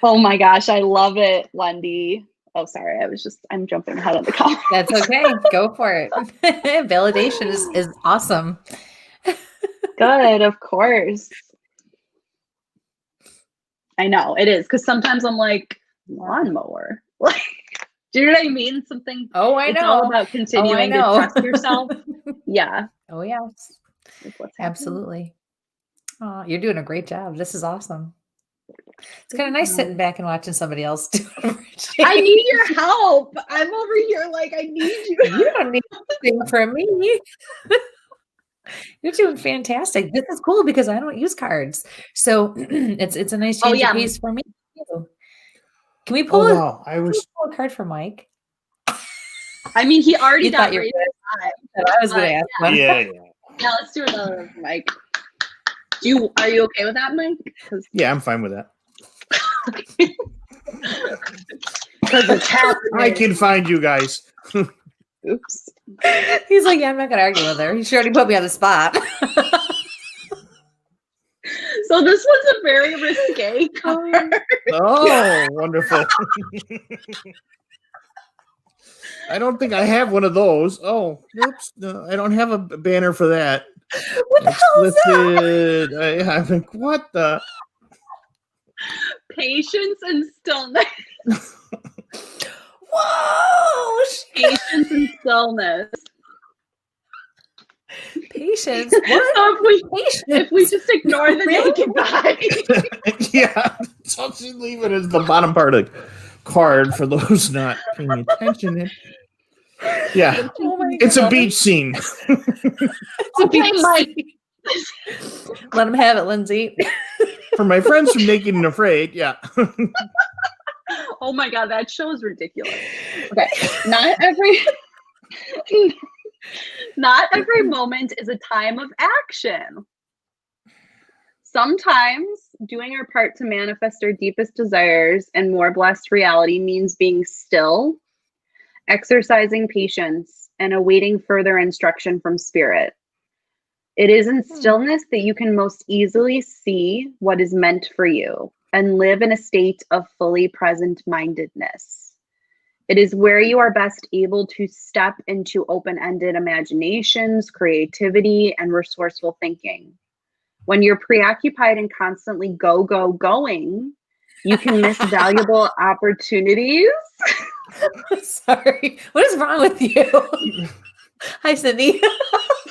Oh my gosh, I love it, Wendy. Oh, sorry, I'm jumping ahead of the call. That's okay. Go for it. Validation is awesome. Good, of course. I know it is, because sometimes I'm like, lawnmower. Like, do you know what I mean? Something. Oh, I know. It's all about continuing to trust yourself. Yeah. Oh, yes. Absolutely. Oh, you're doing a great job. This is awesome. It's kind of nice sitting back and watching somebody else do it. I need your help. I'm over here like, I need you. You don't need anything from me. You're doing fantastic. This is cool because I don't use cards. So it's a nice change of pace for me too. Can we pull pull a card for Mike? I mean, he already got your raised. I was going to ask one. Yeah, let's do another one, Mike. Are you okay with that, Mike? Yeah, I'm fine with that. Because it's happening. I can find you guys. Oops. He's like, yeah, I'm not going to argue with her. He sure already put me on the spot. So this was a very risque card. Oh, wonderful. I don't think I have one of those. Oh, oops. No, I don't have a banner for that. What the hell is that? I think, what the? Patience and stillness. Whoa! Patience and stillness. Patience. What? So if we just ignore the naked body. Yeah. So I'll just leave it as the bottom part of the card for those not paying attention. Yeah. Oh it's a beach scene. It's a beach scene. Let him have it, Lindsay. For my friends from Naked and Afraid, yeah. Oh my God, that show is ridiculous. Okay. Not every moment is a time of action. Sometimes doing our part to manifest our deepest desires and more blessed reality means being still, exercising patience, and awaiting further instruction from spirit. It is in stillness that you can most easily see what is meant for you and live in a state of fully present mindedness. It is where you are best able to step into open-ended imaginations, creativity, and resourceful thinking. When you're preoccupied and constantly going, you can miss valuable opportunities. Sorry. What is wrong with you? Hi, Cindy.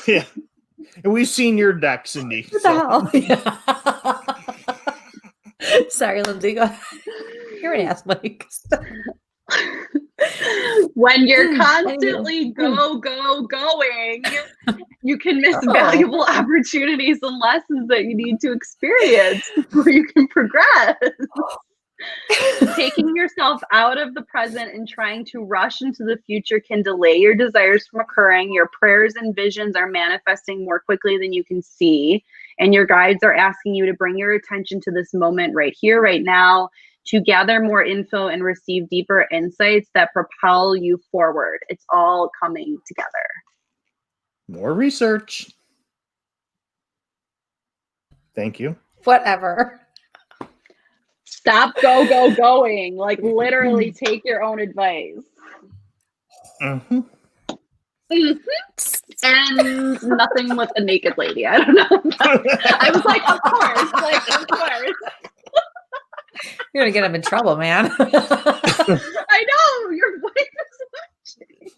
Yeah. And we've seen your deck, Cindy. What the hell? Yeah. Sorry, Lindsay. Go ahead. You're an ass, Mike. When you're constantly going, you can miss valuable opportunities and lessons that you need to experience before you can progress. Taking yourself out of the present and trying to rush into the future can delay your desires from occurring. Your prayers and visions are manifesting more quickly than you can see. And your guides are asking you to bring your attention to this moment right here, right now, to gather more info and receive deeper insights that propel you forward. It's all coming together. More research. Thank you. Whatever. Stop going. Like literally take your own advice. Mm-hmm. Mm-hmm. And nothing with a naked lady. I don't know. I was like, of course. You're going to get him in trouble, man. I know. Your wife is watching.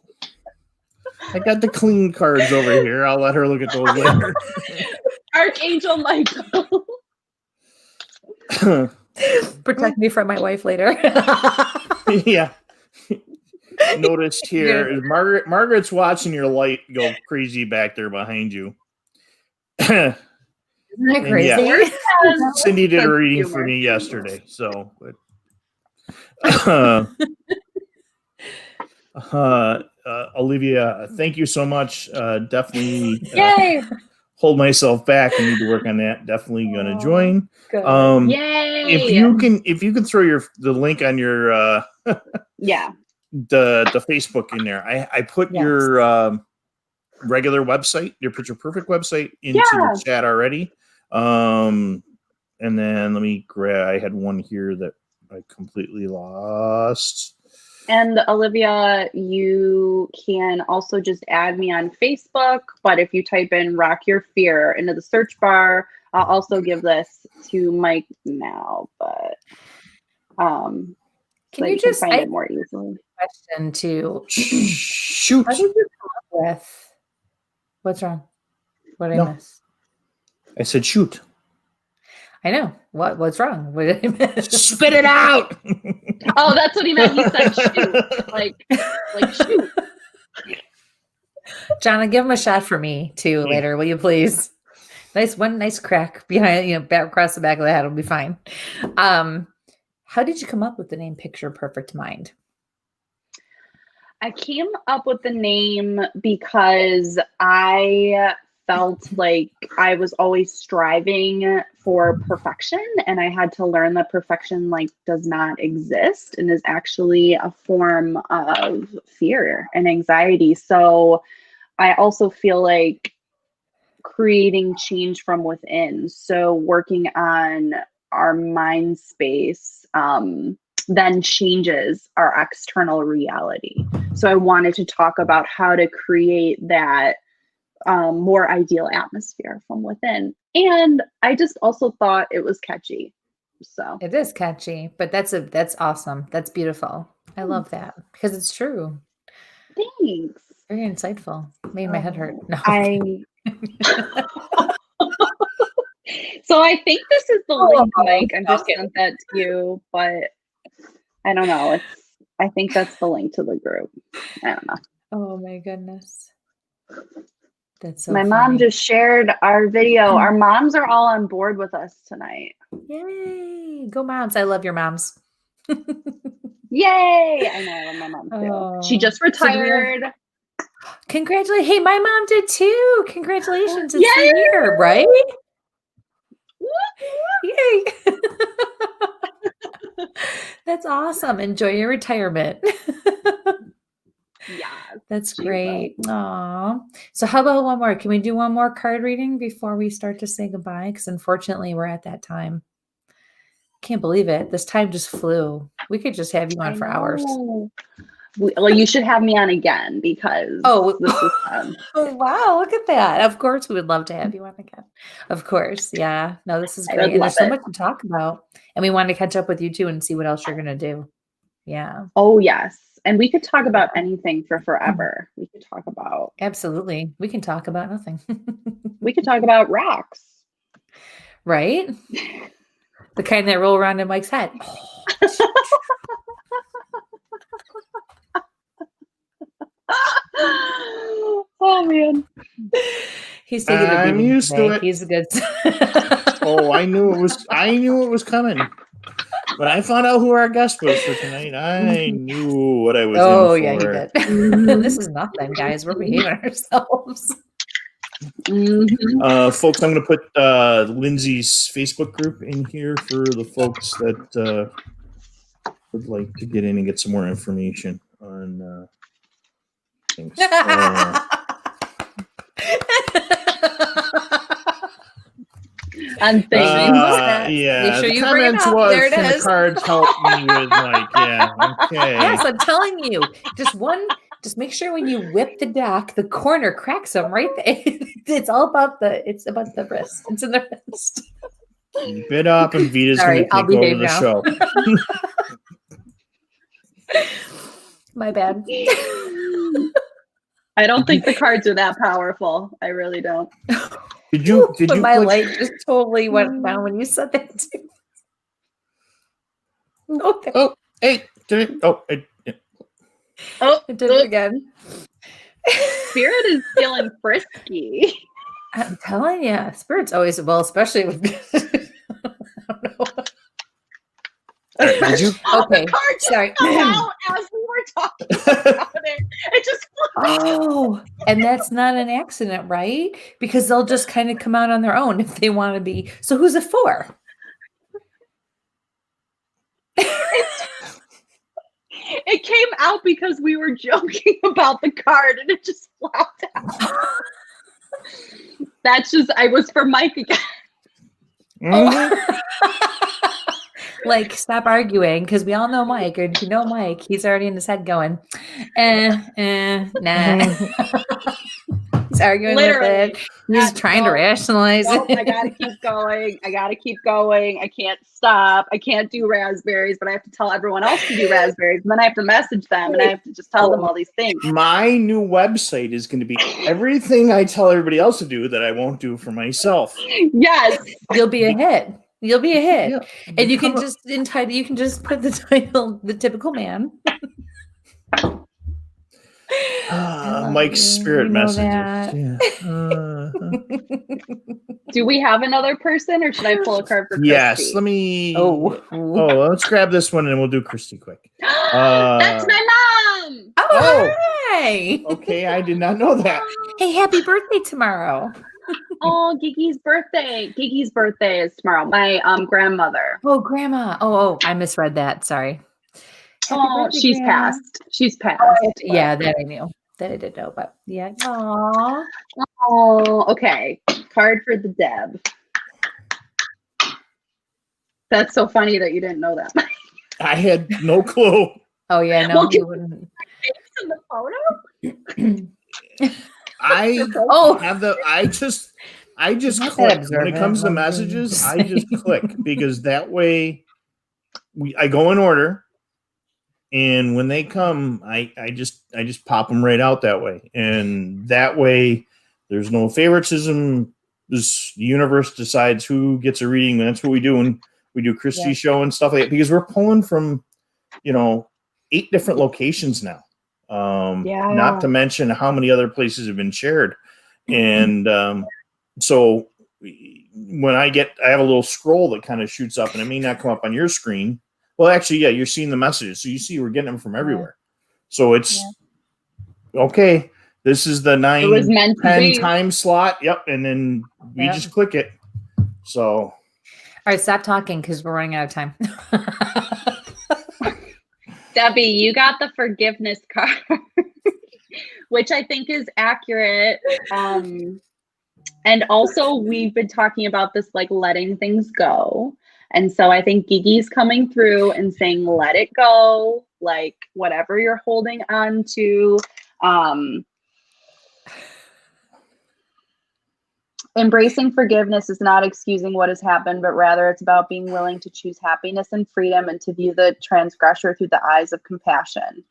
I got the clean cards over here. I'll let her look at those later. Archangel Michael. Protect me from my wife later. Yeah. Noticed here is Margaret's watching your light go crazy back there behind you. Isn't that crazy? Yeah, Cindy did a reading for me yesterday. So, Olivia, thank you so much. Definitely Yay! hold myself back. I need to work on that. Definitely going to join. Good. Yay! If you can throw the link on your the Facebook in there. I put your regular website, your Picture Perfect website into the chat already. And then let me grab. I had one here that I completely lost. And Olivia, you can also just add me on Facebook. But if you type in Rock Your Fear into the search bar, I'll also give this to Mike now. But can so you just find it more easily? Question to shoot. How did you come up with? What's wrong? What did I miss? I said shoot. I know. What's wrong? What did I miss? Spit it out. Oh, that's what he meant. He said shoot. Like shoot. Jonna, give him a shot for me too later, will you please? Nice crack behind, back across the back of the head will be fine. How did you come up with the name Picture Perfect Mind? I came up with the name because I felt like I was always striving for perfection, and I had to learn that perfection does not exist and is actually a form of fear and anxiety. So I also feel like creating change from within. So working on our mind space then changes our external reality. So I wanted to talk about how to create that more ideal atmosphere from within. And I just also thought it was catchy. So it is catchy, but that's awesome. That's beautiful. I love that because it's true. Thanks. Very insightful. Made my head hurt. No. So I think this is the link, Mike. I just sent that to you, but I don't know. I think that's the link to the group. I don't know. Oh my goodness. That's so my funny. mom just shared our video. Our moms are all on board with us tonight. Yay. Go moms. I love your moms. Yay. I know. I love my mom too. Oh. She just retired. Congratulations. Hey, my mom did too. Congratulations. It's the year, right? Yay. That's awesome. Enjoy your retirement. Yeah. That's great. Aw. So how about one more? Can we do one more card reading before we start to say goodbye? Because unfortunately we're at that time. Can't believe it. This time just flew. We could just have you on for hours. Well, you should have me on again because this is fun. Oh, wow. Look at that. Of course, we would love to have you on again. Of course. Yeah. No, this is I great. would And love there's so it. much to talk about. And we wanted to catch up with you too and see what else you're going to do. Yeah. Oh, yes. And we could talk about anything for forever. We could talk about, Absolutely. We can talk about nothing. we could talk about rocks. Right? The kind that roll around in Mike's head. Oh, man. He's taking a I'm beating used to today. it. He's a good. Oh, I knew it was coming. When I found out who our guest was for tonight, I knew what I was Oh, in yeah, for. you did. This is nothing, guys. We're behaving ourselves. Folks, I'm going to put Lindsay's Facebook group in here for the folks that would like to get in and get some more information on things. On things. Yeah, Make sure the you bring it comments up. was, There it can the is. cards help me with Mike? Yeah, okay. Yes, I'm telling you. Just make sure when you whip the deck, the corner cracks them right there. It's about the wrist. It's in the wrist. Keep it up, and Vita's going Sorry, to I'll take over behave the now. show. My bad. I don't think the cards are that powerful. I really don't. Did you My click- light just totally went down when you said that too. Okay. Oh, hey, did it? Oh, it, Oh, I did it again. Spirit is feeling frisky. I'm telling you, spirits always especially with. I don't know. did you? Okay, The card just sorry. fell out as we were talking about it. It just Oh, and that's not an accident, right? Because they'll just kind of come out on their own if they want to be. So who's it for? it came out because we were joking about the card and it just flopped out. That's just I was for Mike again. Mhm. Like, stop arguing, because we all know Mike, and if you know Mike, he's already in his head going, nah. He's arguing Literally. with it. He's trying to rationalize Nope, it. I gotta keep going. I gotta keep going. I can't stop. I can't do raspberries, but I have to tell everyone else to do raspberries. And then I have to message them and I have to just tell them all these things. My new website is going to be everything I tell everybody else to do that I won't do for myself. Yes. You'll be a hit. You'll be a hit. Yeah. And you can Become just put the title, The Typical Man. Mike's spirit You know messages. that. Yeah. Do we have another person or should I pull a card for Kristie? Yes. Let me. Oh, Let's grab this one and we'll do Kristie quick. That's my mom. oh, hi. Okay, I did not know that. Hey, happy birthday tomorrow. Oh, Gigi's birthday. Gigi's birthday is tomorrow. My grandmother. Oh, Grandma. Oh, I misread that. Sorry. Happy Oh, birthday, she's Grandma. passed. She's passed. Yeah, that I knew. That I did know, but yeah. Aww. Oh, okay. Card for the Deb. That's so funny that you didn't know that. I had no clue. Oh yeah, no, Well, you wouldn't. In the photo? I Oh, have the. I just Not that click when it observant, comes to I'm messages. just I just click because that way, I go in order, and when they come, I just pop them right out that way, and that way there's no favoritism. The universe decides who gets a reading. And that's what we do when we do Kristie's show and stuff like that, because we're pulling from 8 different locations now. Not to mention how many other places have been shared. And so when I have a little scroll that kind of shoots up, and it may not come up on your screen. Well, actually, yeah, you're seeing the messages. So you see we're getting them from everywhere. So it's okay. This is the 9-10 time slot. Yep. And then we just click it. So. all right, stop talking because we're running out of time. Debbie, you got the forgiveness card, which I think is accurate. And also we've been talking about this, like letting things go. And so I think Gigi's coming through and saying, let it go, like whatever you're holding on to. Embracing forgiveness is not excusing what has happened, but rather it's about being willing to choose happiness and freedom and to view the transgressor through the eyes of compassion.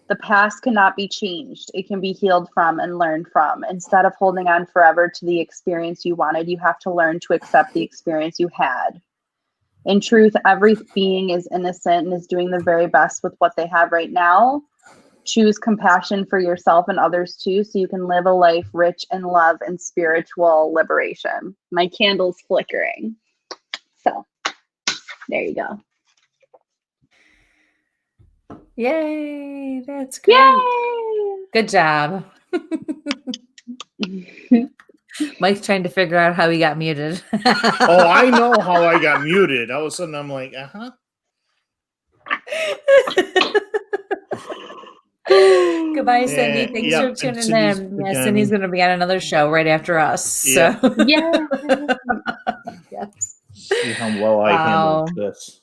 The past cannot be changed. It can be healed from and learned from. Instead of holding on forever to the experience you wanted, you have to learn to accept the experience you had. In truth, every being is innocent and is doing the very best with what they have right now. Choose compassion for yourself and others too, so you can live a life rich in love and spiritual liberation. My candle's flickering. So there you go. Yay, that's great. Yay! Good job. Mike's trying to figure out how he got muted. Oh, I know how I got muted. All of a sudden, I'm like, Goodbye, Cindy. Thanks for tuning in. Yeah, Cindy's going to be on another show right after us. Yeah. So. Yeah. Yes. See how well I handled this.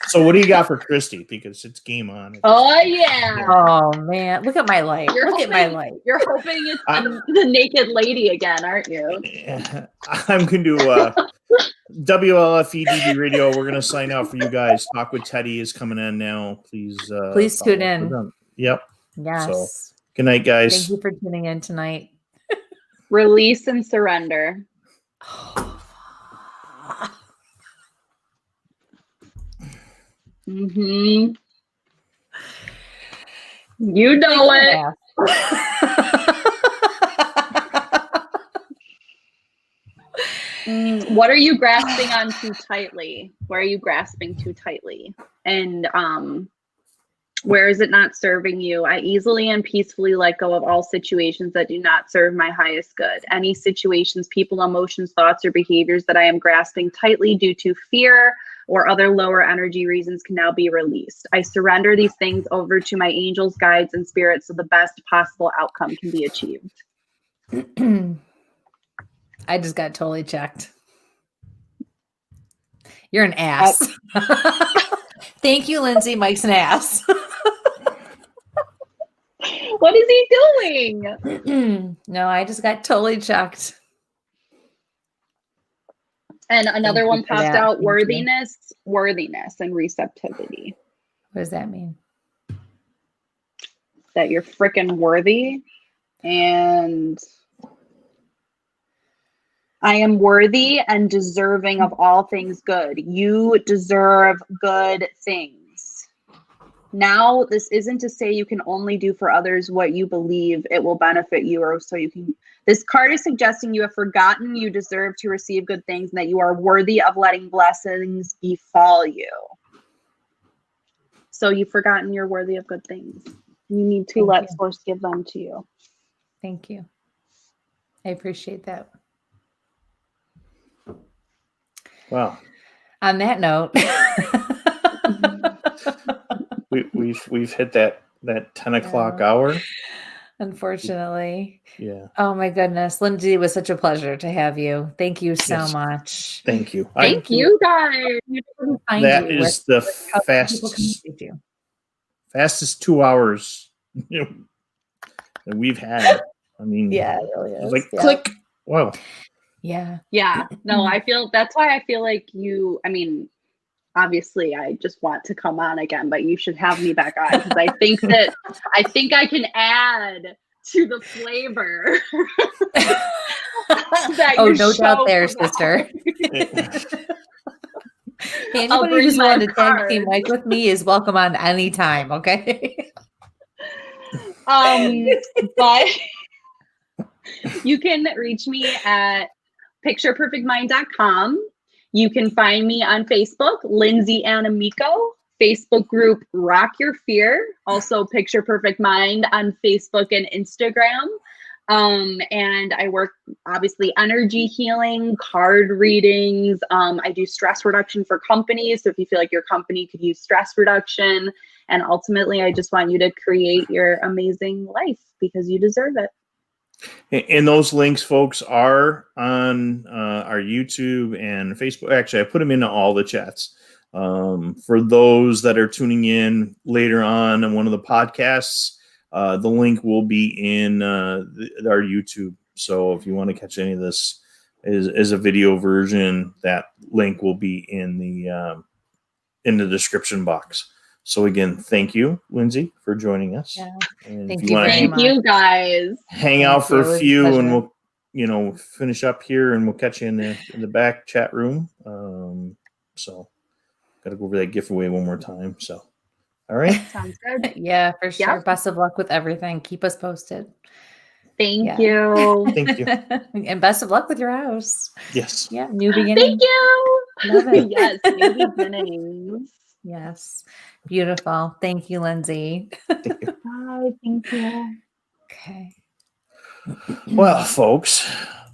So what do you got for Kristie? Because it's game on. Oh, yeah. Oh, man. Look at my light. Look at my light. You're hoping it's the naked lady again, aren't you? I'm going to WLFE DB Radio. We're going to sign out for you guys. Talk with Teddy is coming in now. Please tune in. Yep. Yes. So, good night, guys. Thank you for tuning in tonight. Release and surrender. Mm-hmm. You know it. What are you grasping on too tightly? Where are you grasping too tightly? And where is it not serving you? I easily and peacefully let go of all situations that do not serve my highest good. Any situations, people, emotions, thoughts, or behaviors that I am grasping tightly due to fear or other lower energy reasons can now be released. I surrender these things over to my angels, guides, and spirits so the best possible outcome can be achieved. I just got totally checked. You're an ass. Thank you, Lindsay. Mike's an ass. What is he doing? No, I just got totally checked. And another one popped out, Thank worthiness and receptivity. What does that mean? That you're freaking worthy. And I am worthy and deserving of all things good. You deserve good things. Now, this isn't to say you can only do for others what you believe it will benefit you, or so you can. This card is suggesting you have forgotten you deserve to receive good things and that you are worthy of letting blessings befall you. So you've forgotten you're worthy of good things. You need to let Source give them to you. Thank you. I appreciate that. Wow. On that note, we've hit that 10 o'clock hour. Unfortunately. Yeah. Oh my goodness. Lindsay, it was such a pleasure to have you. Thank you so much. Thank you. Thank you guys. That is the fastest 2 hours that we've had. I mean, yeah, it really is. Like click. Wow. Yeah. Yeah. No, that's why I feel like obviously I just want to come on again, but you should have me back on because I think I can add to the flavor. No doubt there, sister. Anybody who's willing to tag team Mike with me is welcome on anytime, okay? But you can reach me at pictureperfectmind.com. You can find me on Facebook, Lindsay Amico, Facebook group Rock Your Fear, also Picture Perfect Mind on Facebook and Instagram. And I work obviously energy healing, card readings. I do stress reduction for companies. So if you feel like your company could use stress reduction, and ultimately I just want you to create your amazing life because you deserve it. And those links, folks, are on our YouTube and Facebook. Actually, I put them into all the chats. For those that are tuning in later on one of the podcasts, the link will be in our YouTube. So if you want to catch any of this as a video version, that link will be in the description box. So again, thank you, Lindsay, for joining us. Yeah. And Thank if you want very to Thank you, guys. hang Thank out for you. It a was a few, and pleasure. we'll finish up here, and we'll catch you in the back chat room. So got to go over that giveaway one more time. So all right. Sounds good. Yeah, for sure. Yeah. Best of luck with everything. Keep us posted. Thank Yeah. you. Thank you. And best of luck with your house. Yes. Yeah, new beginning. Thank you. Love it. Yes, new beginnings. Yes. Beautiful. Thank you, Lindsay. Bye. Thank you. Okay. Well, folks.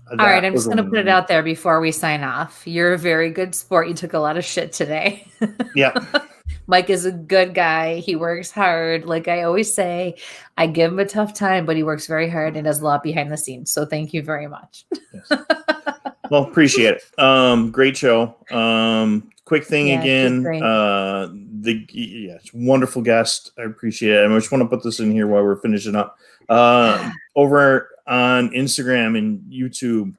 All right, I'm just going to put it out there before we sign off. You're a very good sport. You took a lot of shit today. Yep. Mike is a good guy. He works hard. Like I always say, I give him a tough time, but he works very hard and does a lot behind the scenes. So thank you very much. Yes. Well, appreciate it. Great show. Quick thing Yeah, she's again. great. It's a wonderful guest. I appreciate it. I just want to put this in here while we're finishing up. Over on Instagram and YouTube,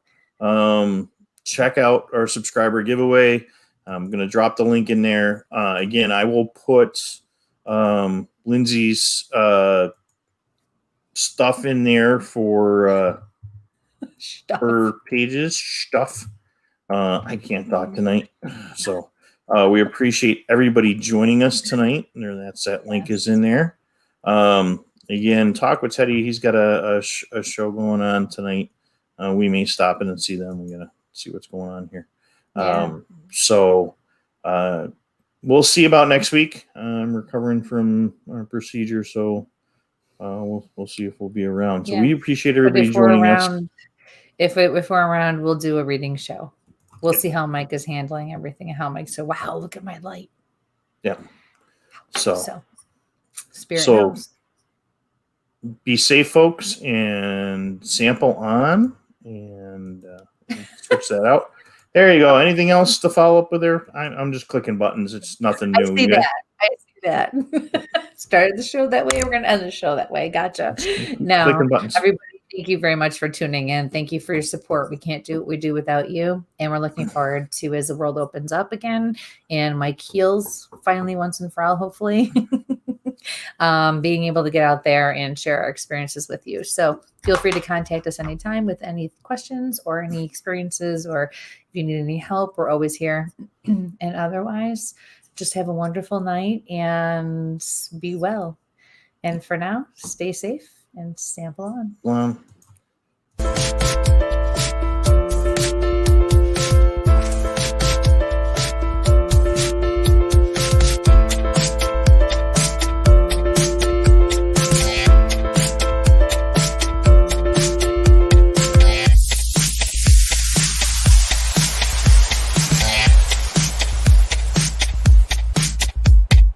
check out our subscriber giveaway. I'm going to drop the link in there. Again, I will put Lindsay's stuff in there for her pages. Stuff. I can't talk tonight. So we appreciate everybody joining us tonight. That link is in there. Again, Talk with Teddy. He's got a show going on tonight. We may stop in and see them. We're going to see what's going on here. So we'll see about next week. I'm recovering from our procedure, so we'll see if we'll be around. So we appreciate everybody joining us. If we're around, we'll do a reading show. We'll see how Mike is handling everything and how Mike said, wow, look at my light. Yeah. So spirit knows. Be safe, folks, and sample on, and switch that out. There you go. Anything else to follow up with there? I'm just clicking buttons. It's nothing new. I see that. Started the show that way. We're going to end the show that way. Gotcha. No, clicking buttons. Everybody, thank you very much for tuning in. Thank you for your support. We can't do what we do without you. And we're looking forward to as the world opens up again and Mike heals finally once and for all, hopefully. Being able to get out there and share our experiences with you. So feel free to contact us anytime with any questions or any experiences, or if you need any help, we're always here. And otherwise, just have a wonderful night and be well. And for now, stay safe and sample on.